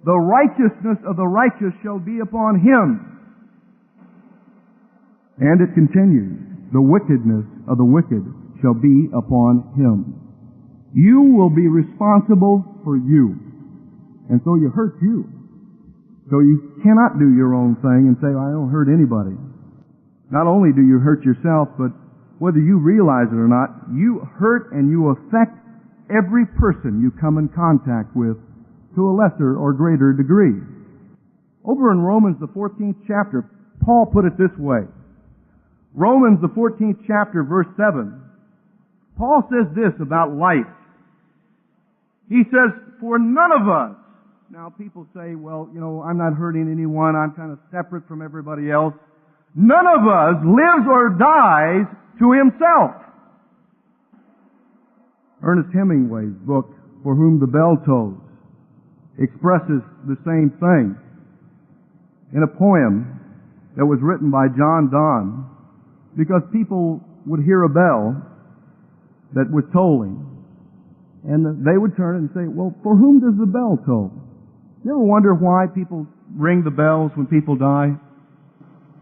The righteousness of the righteous shall be upon him. And it continues, the wickedness of the wicked shall be upon him. You will be responsible for you. And so you hurt you. So you cannot do your own thing and say, I don't hurt anybody. Not only do you hurt yourself, but whether you realize it or not, you hurt and you affect every person you come in contact with to a lesser or greater degree. Over in Romans, the 14th chapter, Paul put it this way. Romans, the 14th chapter, verse 7, Paul says this about life. He says, for none of us, now people say, well, I'm not hurting anyone, I'm kind of separate from everybody else. None of us lives or dies to himself. Ernest Hemingway's book, For Whom the Bell Tolls, expresses the same thing in a poem that was written by John Donne, because people would hear a bell that was tolling, and they would turn and say, well, for whom does the bell toll? You ever wonder why people ring the bells when people die?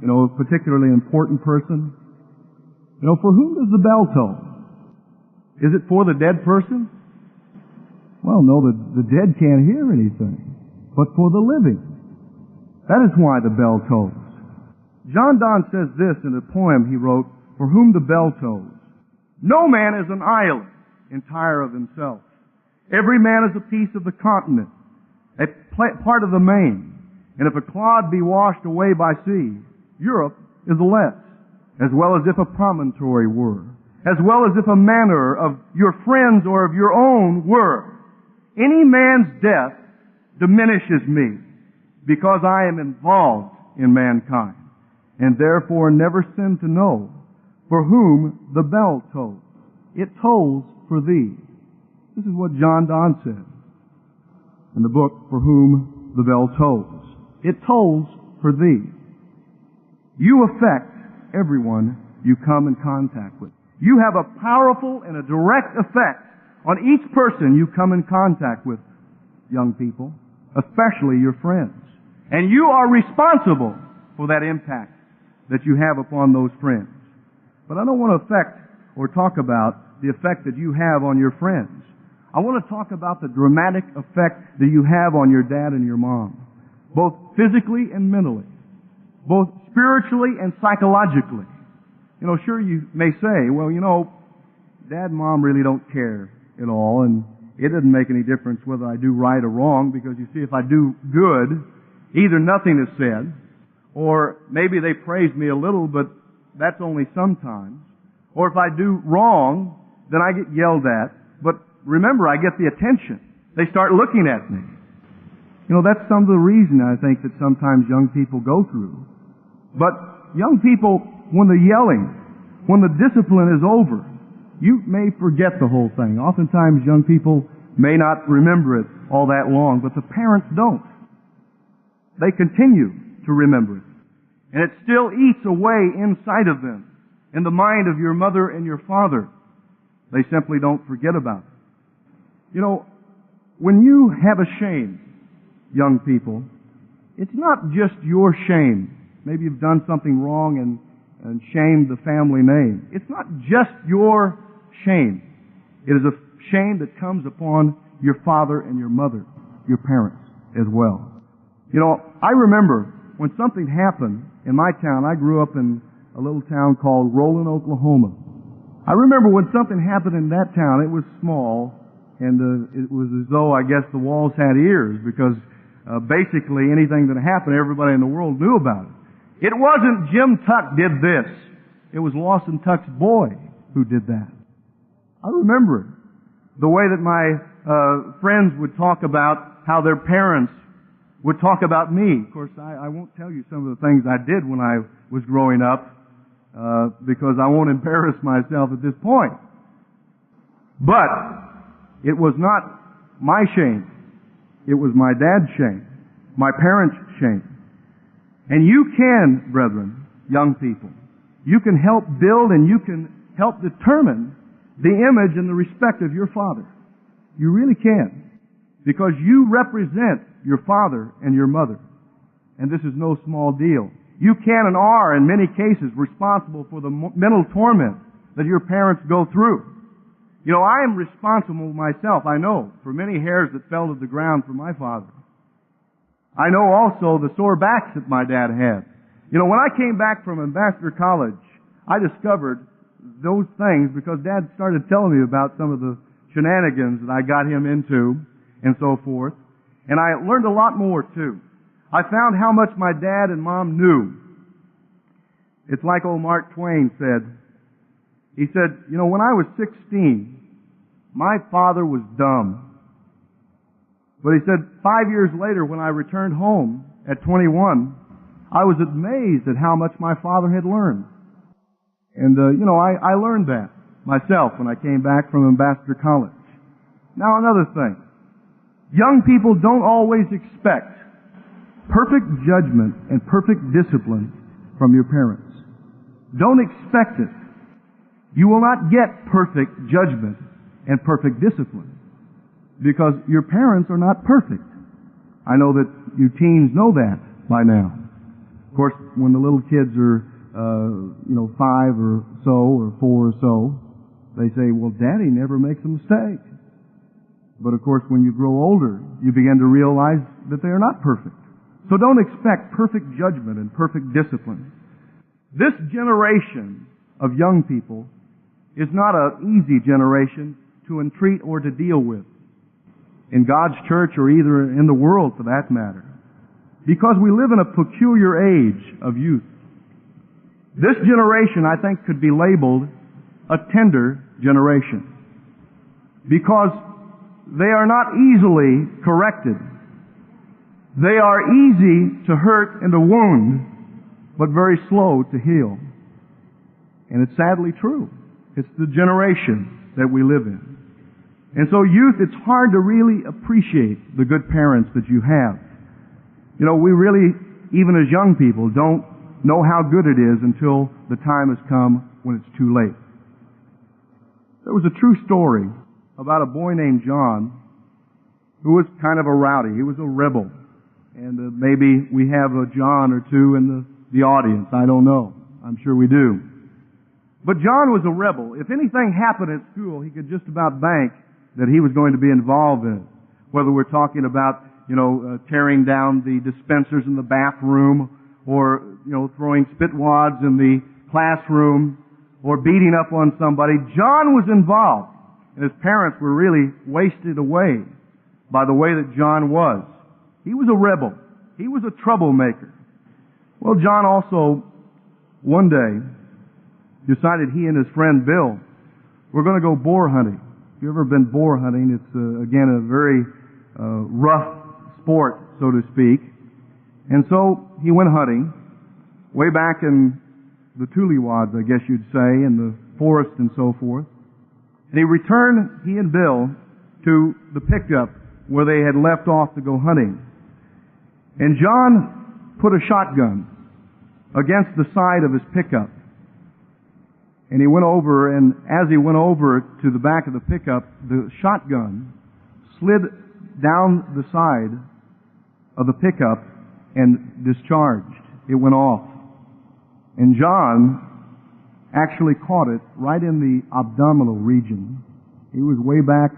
A particularly important person? For whom does the bell toll? Is it for the dead person? Well, no, the dead can't hear anything, but for the living. That is why the bell tolls. John Donne says this in a poem he wrote, For Whom the Bell Tolls. No man is an island, entire of himself. Every man is a piece of the continent, a part of the main. And if a clod be washed away by sea, Europe is less, as well as if a promontory were, as well as if a manor of your friends or of your own were. Any man's death diminishes me, because I am involved in mankind, and therefore never sin to know for whom the bell tolls. It tolls for thee. This is what John Donne said in the book, For Whom the Bell Tolls. It tolls for thee. You affect everyone you come in contact with. You have a powerful and a direct effect on each person you come in contact with, young people, especially your friends. And you are responsible for that impact that you have upon those friends. But I don't want to affect or talk about the effect that you have on your friends. I want to talk about the dramatic effect that you have on your dad and your mom, both physically and mentally, both spiritually and psychologically. Sure, you may say, well, Dad and Mom really don't care at all, and it doesn't make any difference whether I do right or wrong, because you see, if I do good, either nothing is said, or maybe they praise me a little, but that's only sometimes. Or if I do wrong, then I get yelled at. But remember, I get the attention. They start looking at me. That's some of the reason I think that sometimes young people go through. But young people, when the yelling, when the discipline is over, you may forget the whole thing. Oftentimes young people may not remember it all that long, but the parents don't. They continue to remember it. And it still eats away inside of them, in the mind of your mother and your father. They simply don't forget about it. When you have a shame, young people, it's not just your shame. Maybe you've done something wrong and shamed the family name. It's not just your shame. It is a shame that comes upon your father and your mother, your parents as well. I remember when something happened in my town. I grew up in a little town called Roland, Oklahoma. I remember when something happened in that town. It was small, and it was as though, I guess, the walls had ears, because basically anything that happened, everybody in the world knew about it. It wasn't Jim Tuck did this. It was Lawson Tuck's boy who did that. I remember it. The way that my friends would talk about how their parents would talk about me. Of course, I won't tell you some of the things I did when I was growing up because I won't embarrass myself at this point. But it was not my shame. It was my dad's shame, my parents' shame. And you can, brethren, young people, you can help build and you can help determine the image and the respect of your father. You really can. Because you represent your father and your mother. And this is no small deal. You can and are, in many cases, responsible for the mental torment that your parents go through. You know, I am responsible myself, I know, for many hairs that fell to the ground for my father. I know also the sore backs that my dad had. You know, when I came back from Ambassador College, I discovered those things because Dad started telling me about some of the shenanigans that I got him into and so forth. And I learned a lot more, too. I found how much my dad and Mom knew. It's like old Mark Twain said. He said, you know, when I was 16, my father was dumb. But he said, 5 years later, when I returned home at 21, I was amazed at how much my father had learned. And, you know, I learned that myself when I came back from Ambassador College. Now, another thing. Young people don't always expect perfect judgment and perfect discipline from your parents. Don't expect it. You will not get perfect judgment and perfect discipline because your parents are not perfect. I know that you teens know that by now. Of course, when the little kids are, 5 or so, or 4 or so, they say, well, Daddy never makes a mistake. But of course, when you grow older, you begin to realize that they are not perfect. So don't expect perfect judgment and perfect discipline. This generation of young people is not an easy generation to entreat or to deal with in God's church or either in the world for that matter. Because we live in a peculiar age of youth. This generation, I think, could be labeled a tender generation. Because they are not easily corrected. They are easy to hurt and to wound, but very slow to heal. And it's sadly true. It's the generation that we live in. And so youth, it's hard to really appreciate the good parents that you have. You know, we really, even as young people, don't know how good it is until the time has come when it's too late. There was a true story about a boy named John who was kind of a rowdy. He was a rebel. And maybe we have a John or two in the audience. I don't know. I'm sure we do. But John was a rebel. If anything happened at school, he could just about bank that he was going to be involved in it. Whether we're talking about, tearing down the dispensers in the bathroom or, throwing spit wads in the classroom or beating up on somebody. John was involved. And his parents were really wasted away by the way that John was. He was a rebel. He was a troublemaker. Well, John also, one day, decided he and his friend Bill were going to go boar hunting. If you've ever been boar hunting, it's, again, a very rough sport, so to speak. And so he went hunting way back in the Tuliwads, I guess you'd say, in the forest and so forth. And he returned, he and Bill, to the pickup where they had left off to go hunting. And John put a shotgun against the side of his pickup. And he went over, and as he went over to the back of the pickup, the shotgun slid down the side of the pickup and discharged. It went off. And John actually caught it right in the abdominal region. He was way back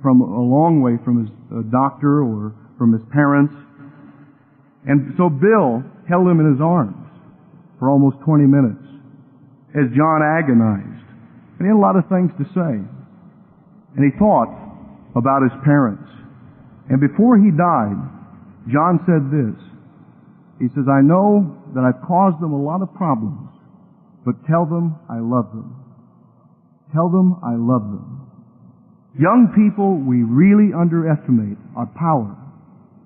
from a long way from his doctor or from his parents. And so Bill held him in his arms for almost 20 minutes as John agonized. And he had a lot of things to say. And he thought about his parents. And before he died, John said this. He says, I know that I've caused them a lot of problems, but tell them I love them. Tell them I love them. Young people, we really underestimate our power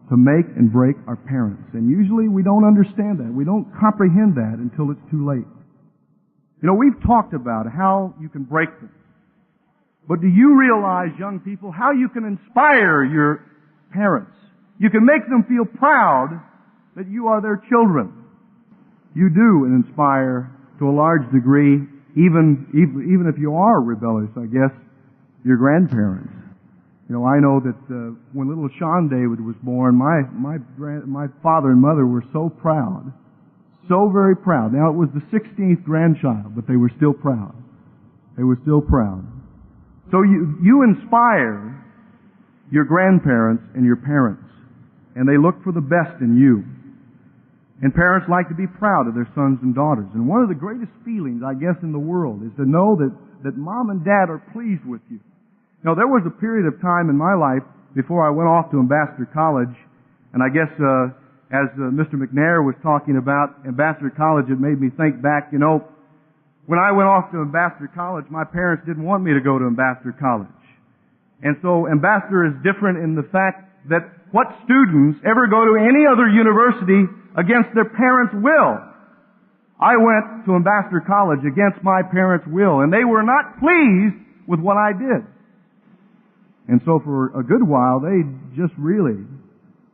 to make and break our parents. And usually we don't understand that. We don't comprehend that until it's too late. You know, we've talked about how you can break them. But do you realize, young people, how you can inspire your parents? You can make them feel proud that you are their children. You do inspire, to a large degree, even if you are rebellious, I guess, your grandparents. You know, I know that when little Sean David was born, my father and mother were so proud. So very proud. Now, it was the 16th grandchild, but they were still proud. They were still proud. So you inspire your grandparents and your parents, and they look for the best in you. And parents like to be proud of their sons and daughters. And one of the greatest feelings, I guess, in the world is to know that mom and dad are pleased with you. Now, there was a period of time in my life before I went off to Ambassador College, and I guess as Mr. McNair was talking about Ambassador College, it made me think back, you know, when I went off to Ambassador College, my parents didn't want me to go to Ambassador College. And so Ambassador is different in the fact that what students ever go to any other university against their parents' will? I went to Ambassador College against my parents' will, and they were not pleased with what I did. And so for a good while, they just really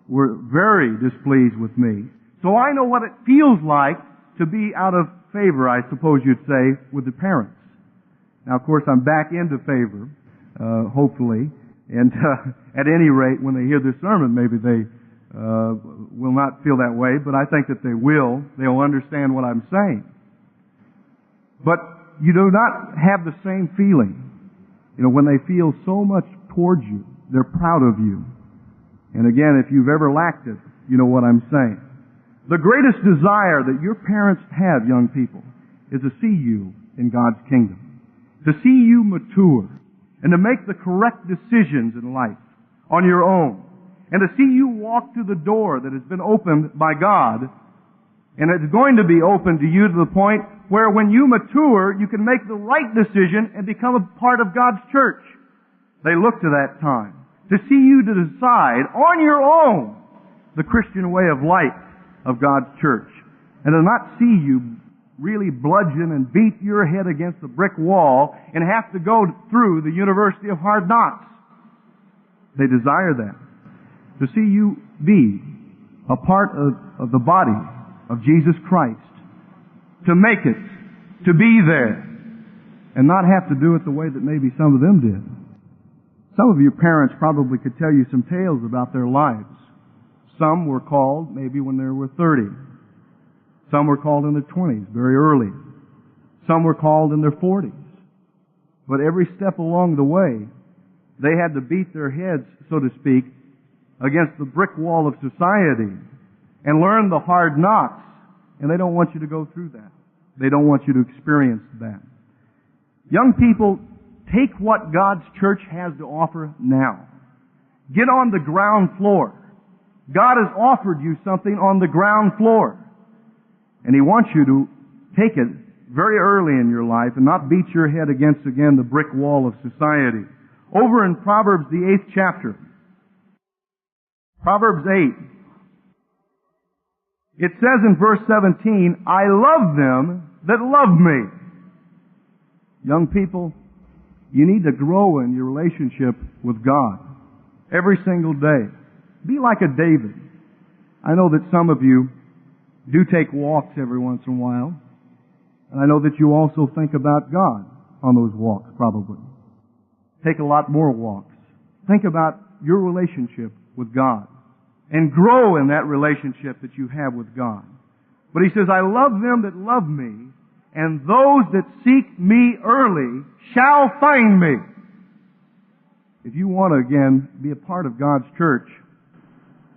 were very displeased with me. So I know what it feels like to be out of favor, I suppose you'd say, with the parents. Now, of course, I'm back into favor, hopefully. And at any rate, when they hear this sermon, maybe they will not feel that way, but I think that they will. They'll understand what I'm saying. But you do not have the same feeling, you know, when they feel so much towards you. They're proud of you. And again, if you've ever lacked it, you know what I'm saying. The greatest desire that your parents have, young people, is to see you in God's kingdom. To see you mature and to make the correct decisions in life on your own. And to see you walk through the door that has been opened by God, and it's going to be opened to you to the point where when you mature, you can make the right decision and become a part of God's church. They look to that time to see you to decide on your own the Christian way of life of God's church, and to not see you really bludgeon and beat your head against a brick wall and have to go through the University of Hard Knocks. They desire that. To see you be a part of the body of Jesus Christ. To make it. To be there. And not have to do it the way that maybe some of them did. Some of your parents probably could tell you some tales about their lives. Some were called maybe when they were 30. Some were called in their 20s, very early. Some were called in their 40s. But every step along the way, they had to beat their heads, so to speak, against the brick wall of society and learn the hard knocks. And they don't want you to go through that. They don't want you to experience that. Young people, take what God's church has to offer now. Get on the ground floor. God has offered you something on the ground floor. And He wants you to take it very early in your life and not beat your head against, again, the brick wall of society. Over in Proverbs, the 8th chapter, Proverbs 8, it says in verse 17, I love them that love me. Young people, you need to grow in your relationship with God every single day. Be like a David. I know that some of you do take walks every once in a while. And I know that you also think about God on those walks, probably. Take a lot more walks. Think about your relationship with God. And grow in that relationship that you have with God. But He says, I love them that love me, and those that seek me early shall find me. If you want to, again, be a part of God's church,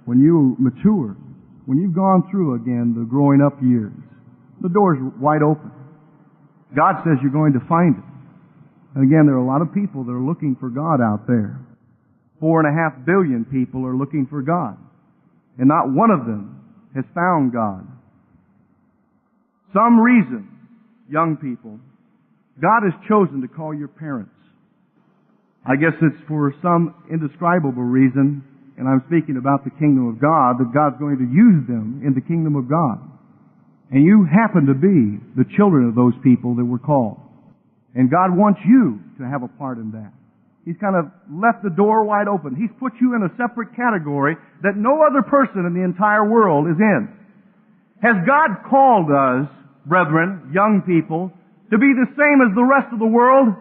when you mature, when you've gone through, again, the growing up years, the door's wide open. God says you're going to find it. And again, there are a lot of people that are looking for God out there. 4.5 billion people are looking for God. And not one of them has found God. some reason, young people, God has chosen to call your parents. I guess it's for some indescribable reason, and I'm speaking about the kingdom of God, that God's going to use them in the kingdom of God. And you happen to be the children of those people that were called. And God wants you to have a part in that. He's kind of left the door wide open. He's put you in a separate category that no other person in the entire world is in. Has God called us, brethren, young people, to be the same as the rest of the world?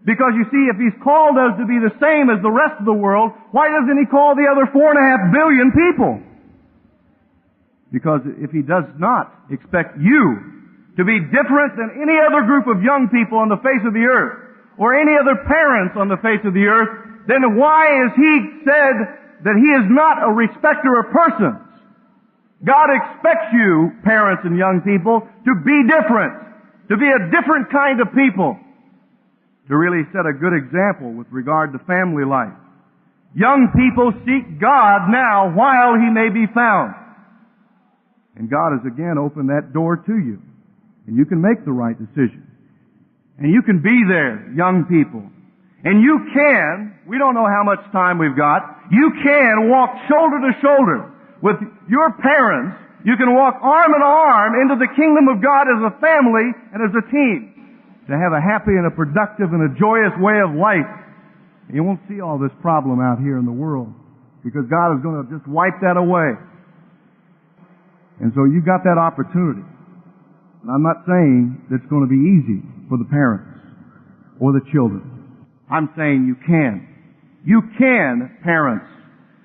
Because you see, if He's called us to be the same as the rest of the world, why doesn't He call the other 4.5 billion people? Because if He does not expect you to be different than any other group of young people on the face of the earth, or any other parents on the face of the earth, then why has He said that He is not a respecter of persons? God expects you, parents and young people, to be different, to be a different kind of people, to really set a good example with regard to family life. Young people seek God now while He may be found. And God has again opened that door to you. And you can make the right decision. And you can be there, young people. And you can, we don't know how much time we've got, you can walk shoulder to shoulder with your parents. You can walk arm in arm into the kingdom of God as a family and as a team to have a happy and a productive and a joyous way of life. And you won't see all this problem out here in the world because God is going to just wipe that away. And so you've got that opportunity. And I'm not saying that it's going to be easy for the parents or the children. I'm saying you can. You can, parents.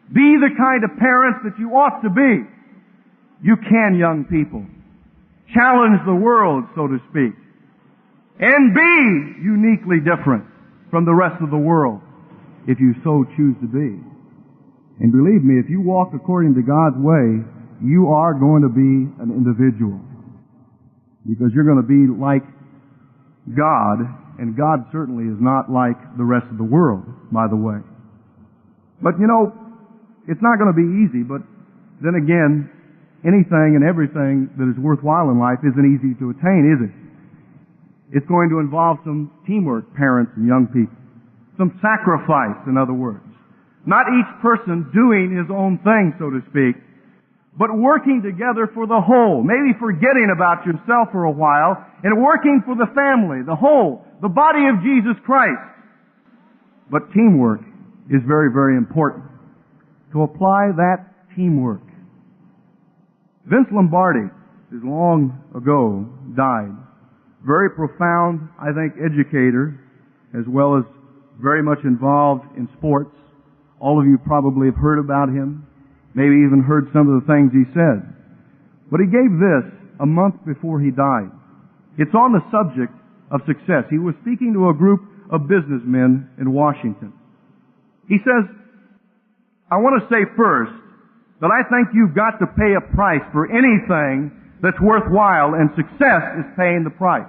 Be the kind of parents that you ought to be. You can, young people. Challenge the world, so to speak. And be uniquely different from the rest of the world if you so choose to be. And believe me, if you walk according to God's way, you are going to be an individual. Because you're going to be like God, and God certainly is not like the rest of the world, by the way. But you know, it's not going to be easy, but then again, anything and everything that is worthwhile in life isn't easy to attain, is it? It's going to involve some teamwork, parents and young people. Some sacrifice, in other words. Not each person doing his own thing, so to speak, but working together for the whole. Maybe forgetting about yourself for a while and working for the family, the whole, the body of Jesus Christ. But teamwork is very, very important. To apply that teamwork. Vince Lombardi, is long ago, died. Very profound, I think, educator, as well as very much involved in sports. All of you probably have heard about him. Maybe even heard some of the things he said. But he gave this a month before he died. It's on the subject of success. He was speaking to a group of businessmen in Washington. He says, I want to say first that I think you've got to pay a price for anything that's worthwhile, and success is paying the price.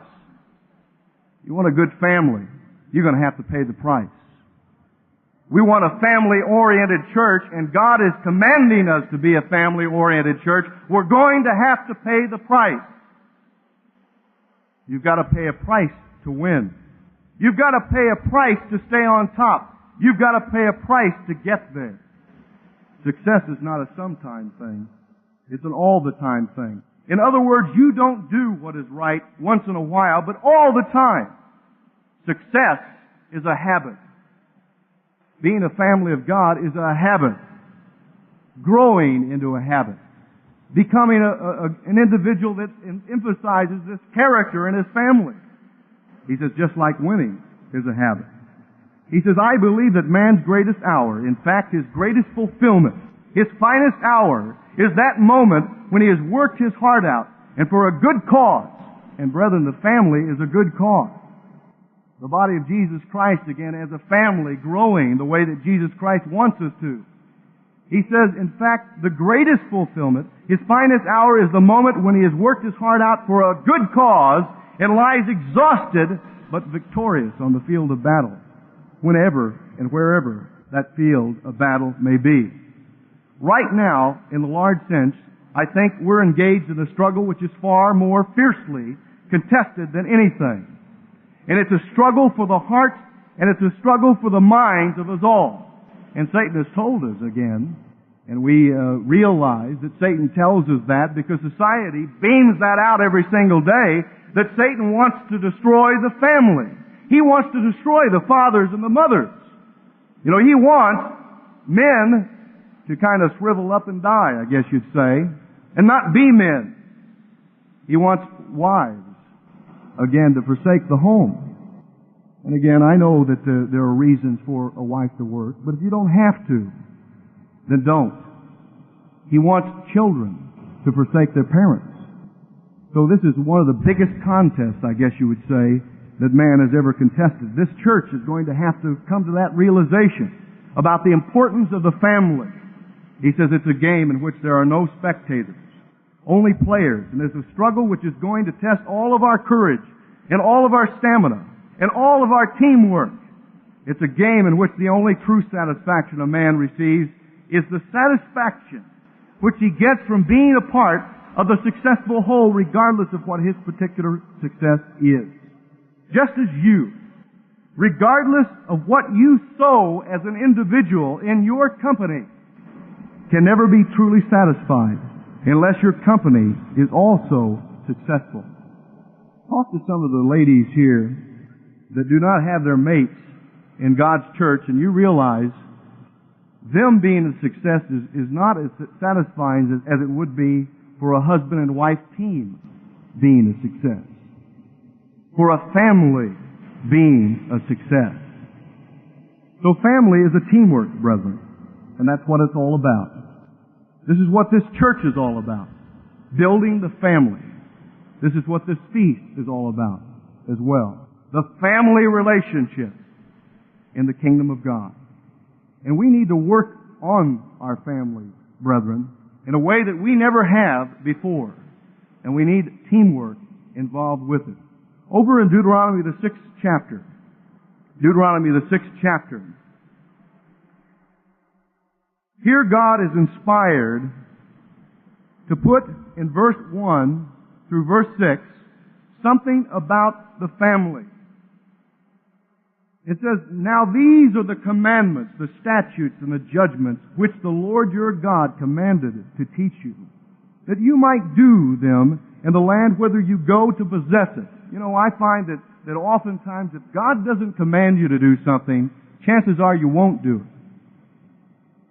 You want a good family, you're going to have to pay the price. We want a family-oriented church, and God is commanding us to be a family-oriented church. We're going to have to pay the price. You've got to pay a price to win. You've got to pay a price to stay on top. You've got to pay a price to get there. Success is not a sometime thing. It's an all-the-time thing. In other words, you don't do what is right once in a while, but all the time. Success is a habit. Being a family of God is a habit. Growing into a habit. Becoming an individual that emphasizes this character in his family. He says, just like winning is a habit. He says, I believe that man's greatest hour, in fact, his greatest fulfillment, his finest hour, is that moment when he has worked his heart out, and for a good cause. And brethren, the family is a good cause. The body of Jesus Christ, again, as a family growing the way that Jesus Christ wants us to. He says, in fact, the greatest fulfillment, his finest hour, is the moment when he has worked his heart out for a good cause and lies exhausted but victorious on the field of battle, whenever and wherever that field of battle may be. Right now, in the large sense, I think we're engaged in a struggle which is far more fiercely contested than anything. And it's a struggle for the heart, and it's a struggle for the minds of us all. And Satan has told us again, and we realize that Satan tells us that because society beams that out every single day, that Satan wants to destroy the family. He wants to destroy the fathers and the mothers. You know, he wants men to kind of shrivel up and die, I guess you'd say, and not be men. He wants wives, again, to forsake the home. And again, I know that there are reasons for a wife to work, but if you don't have to, then don't. He wants children to forsake their parents. So this is one of the biggest contests, I guess you would say, that man has ever contested. This church is going to have to come to that realization about the importance of the family. He says it's a game in which there are no spectators, only players. And there's a struggle which is going to test all of our courage and all of our stamina and all of our teamwork. It's a game in which the only true satisfaction a man receives is the satisfaction which he gets from being a part of the successful whole, regardless of what his particular success is. Just as you, regardless of what you sow as an individual in your company, can never be truly satisfied unless your company is also successful. Talk to some of the ladies here that do not have their mates in God's church, and you realize them being a success is not as satisfying as it would be for a husband and wife team being a success, for a family being a success. So family is a teamwork, brethren, and that's what it's all about. This is what this church is all about, building the family. This is what this feast is all about as well, the family relationship in the kingdom of God. And we need to work on our families, brethren, in a way that we never have before. And we need teamwork involved with it. Over in Deuteronomy, the 6th chapter. Deuteronomy, the 6th chapter. Here God is inspired to put in verse 1 through verse 6 something about the family. It says, "Now these are the commandments, the statutes, and the judgments which the Lord your God commanded to teach you, that you might do them in the land whither you go to possess it." You know, I find that oftentimes if God doesn't command you to do something, chances are you won't do it.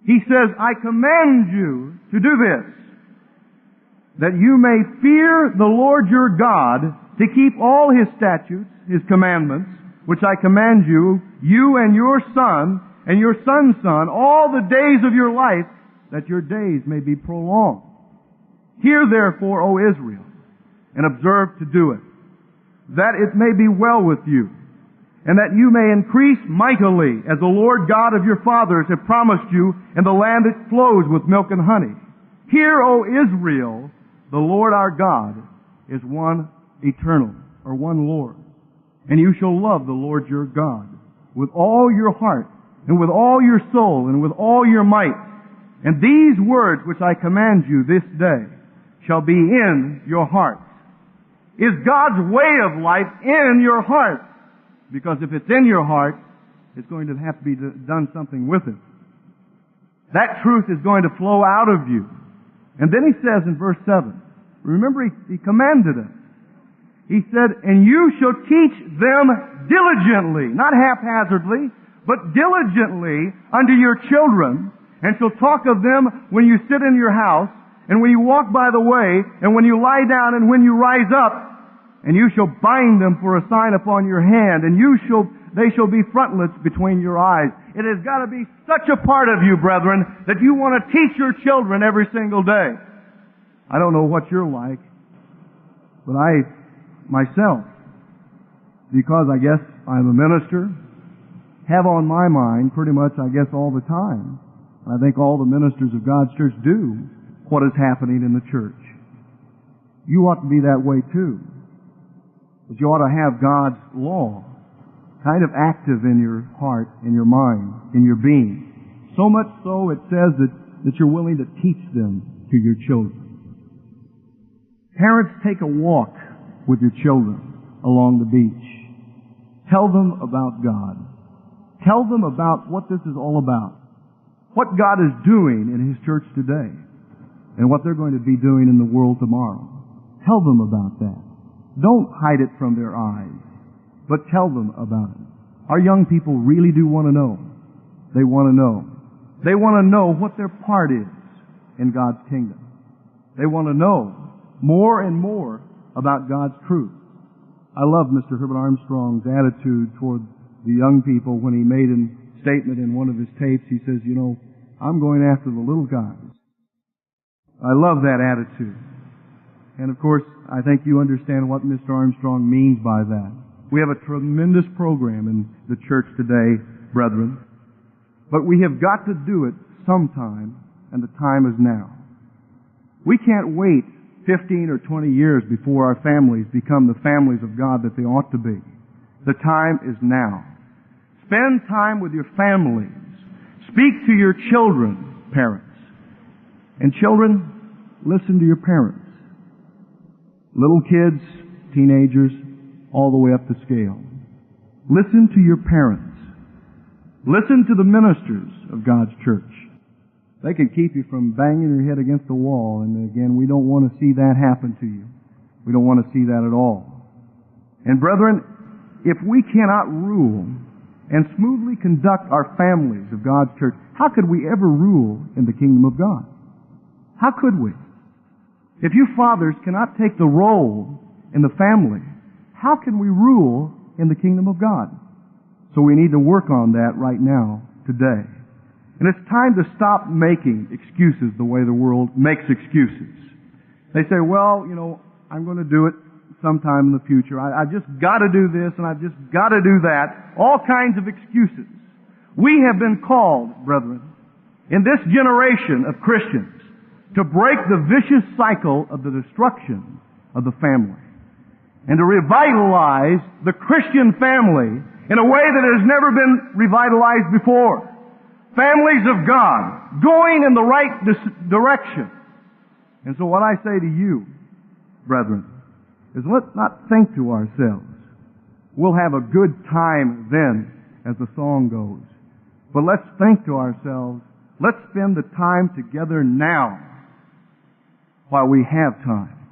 He says, "I command you to do this, that you may fear the Lord your God, to keep all His statutes, His commandments, which I command you, you and your son, and your son's son, all the days of your life, that your days may be prolonged. Hear therefore, O Israel, and observe to do it, that it may be well with you, and that you may increase mightily, as the Lord God of your fathers have promised you, in the land that flows with milk and honey. Hear, O Israel, the Lord our God is one eternal, or one Lord. And you shall love the Lord your God with all your heart, and with all your soul, and with all your might. And these words which I command you this day shall be in your hearts." Is God's way of life in your heart? Because if it's in your heart, it's going to have to be done something with it. That truth is going to flow out of you. And then he says in verse 7, remember he commanded us. He said, "And you shall teach them diligently," not haphazardly, but diligently unto your children, and shall talk of them when you sit in your house, and when you walk by the way, and when you lie down, and when you rise up. And you shall bind them for a sign upon your hand, and they shall be frontlets between your eyes. It has got to be such a part of you, brethren, that you want to teach your children every single day. I don't know what you're like, but I, myself, because I guess I'm a minister, have on my mind pretty much, I guess, all the time. I think all the ministers of God's church do what is happening in the church. You ought to be that way too. But you ought to have God's law kind of active in your heart, in your mind, in your being. So much so it says that you're willing to teach them to your children. Parents, take a walk with your children along the beach. Tell them about God. Tell them about what this is all about. What God is doing in His church today. And what they're going to be doing in the world tomorrow. Tell them about that. Don't hide it from their eyes, but tell them about it. Our young people really do want to know. They want to know. They want to know what their part is in God's kingdom. They want to know more and more about God's truth. I love Mr. Herbert Armstrong's attitude toward the young people when he made a statement in one of his tapes. He says, you know, I'm going after the little guys. I love that attitude. And of course, I think you understand what Mr. Armstrong means by that. We have a tremendous program in the church today, brethren. But we have got to do it sometime, and the time is now. We can't wait 15 or 20 years before our families become the families of God that they ought to be. The time is now. Spend time with your families. Speak to your children, parents. And children, listen to your parents. Little kids, teenagers, all the way up the scale. Listen to your parents. Listen to the ministers of God's church. They can keep you from banging your head against the wall, and again, we don't want to see that happen to you. We don't want to see that at all. And brethren, if we cannot rule and smoothly conduct our families of God's church, how could we ever rule in the kingdom of God? How could we? If you fathers cannot take the role in the family, how can we rule in the kingdom of God? So we need to work on that right now, today. And it's time to stop making excuses the way the world makes excuses. They say, well, you know, I'm going to do it sometime in the future. I just got to do this and I've just got to do that. All kinds of excuses. We have been called, brethren, in this generation of Christians, to break the vicious cycle of the destruction of the family and to revitalize the Christian family in a way that has never been revitalized before. Families of God going in the right direction. And so what I say to you, brethren, is let's not think to ourselves, we'll have a good time then, as the song goes. But let's think to ourselves, let's spend the time together now while we have time.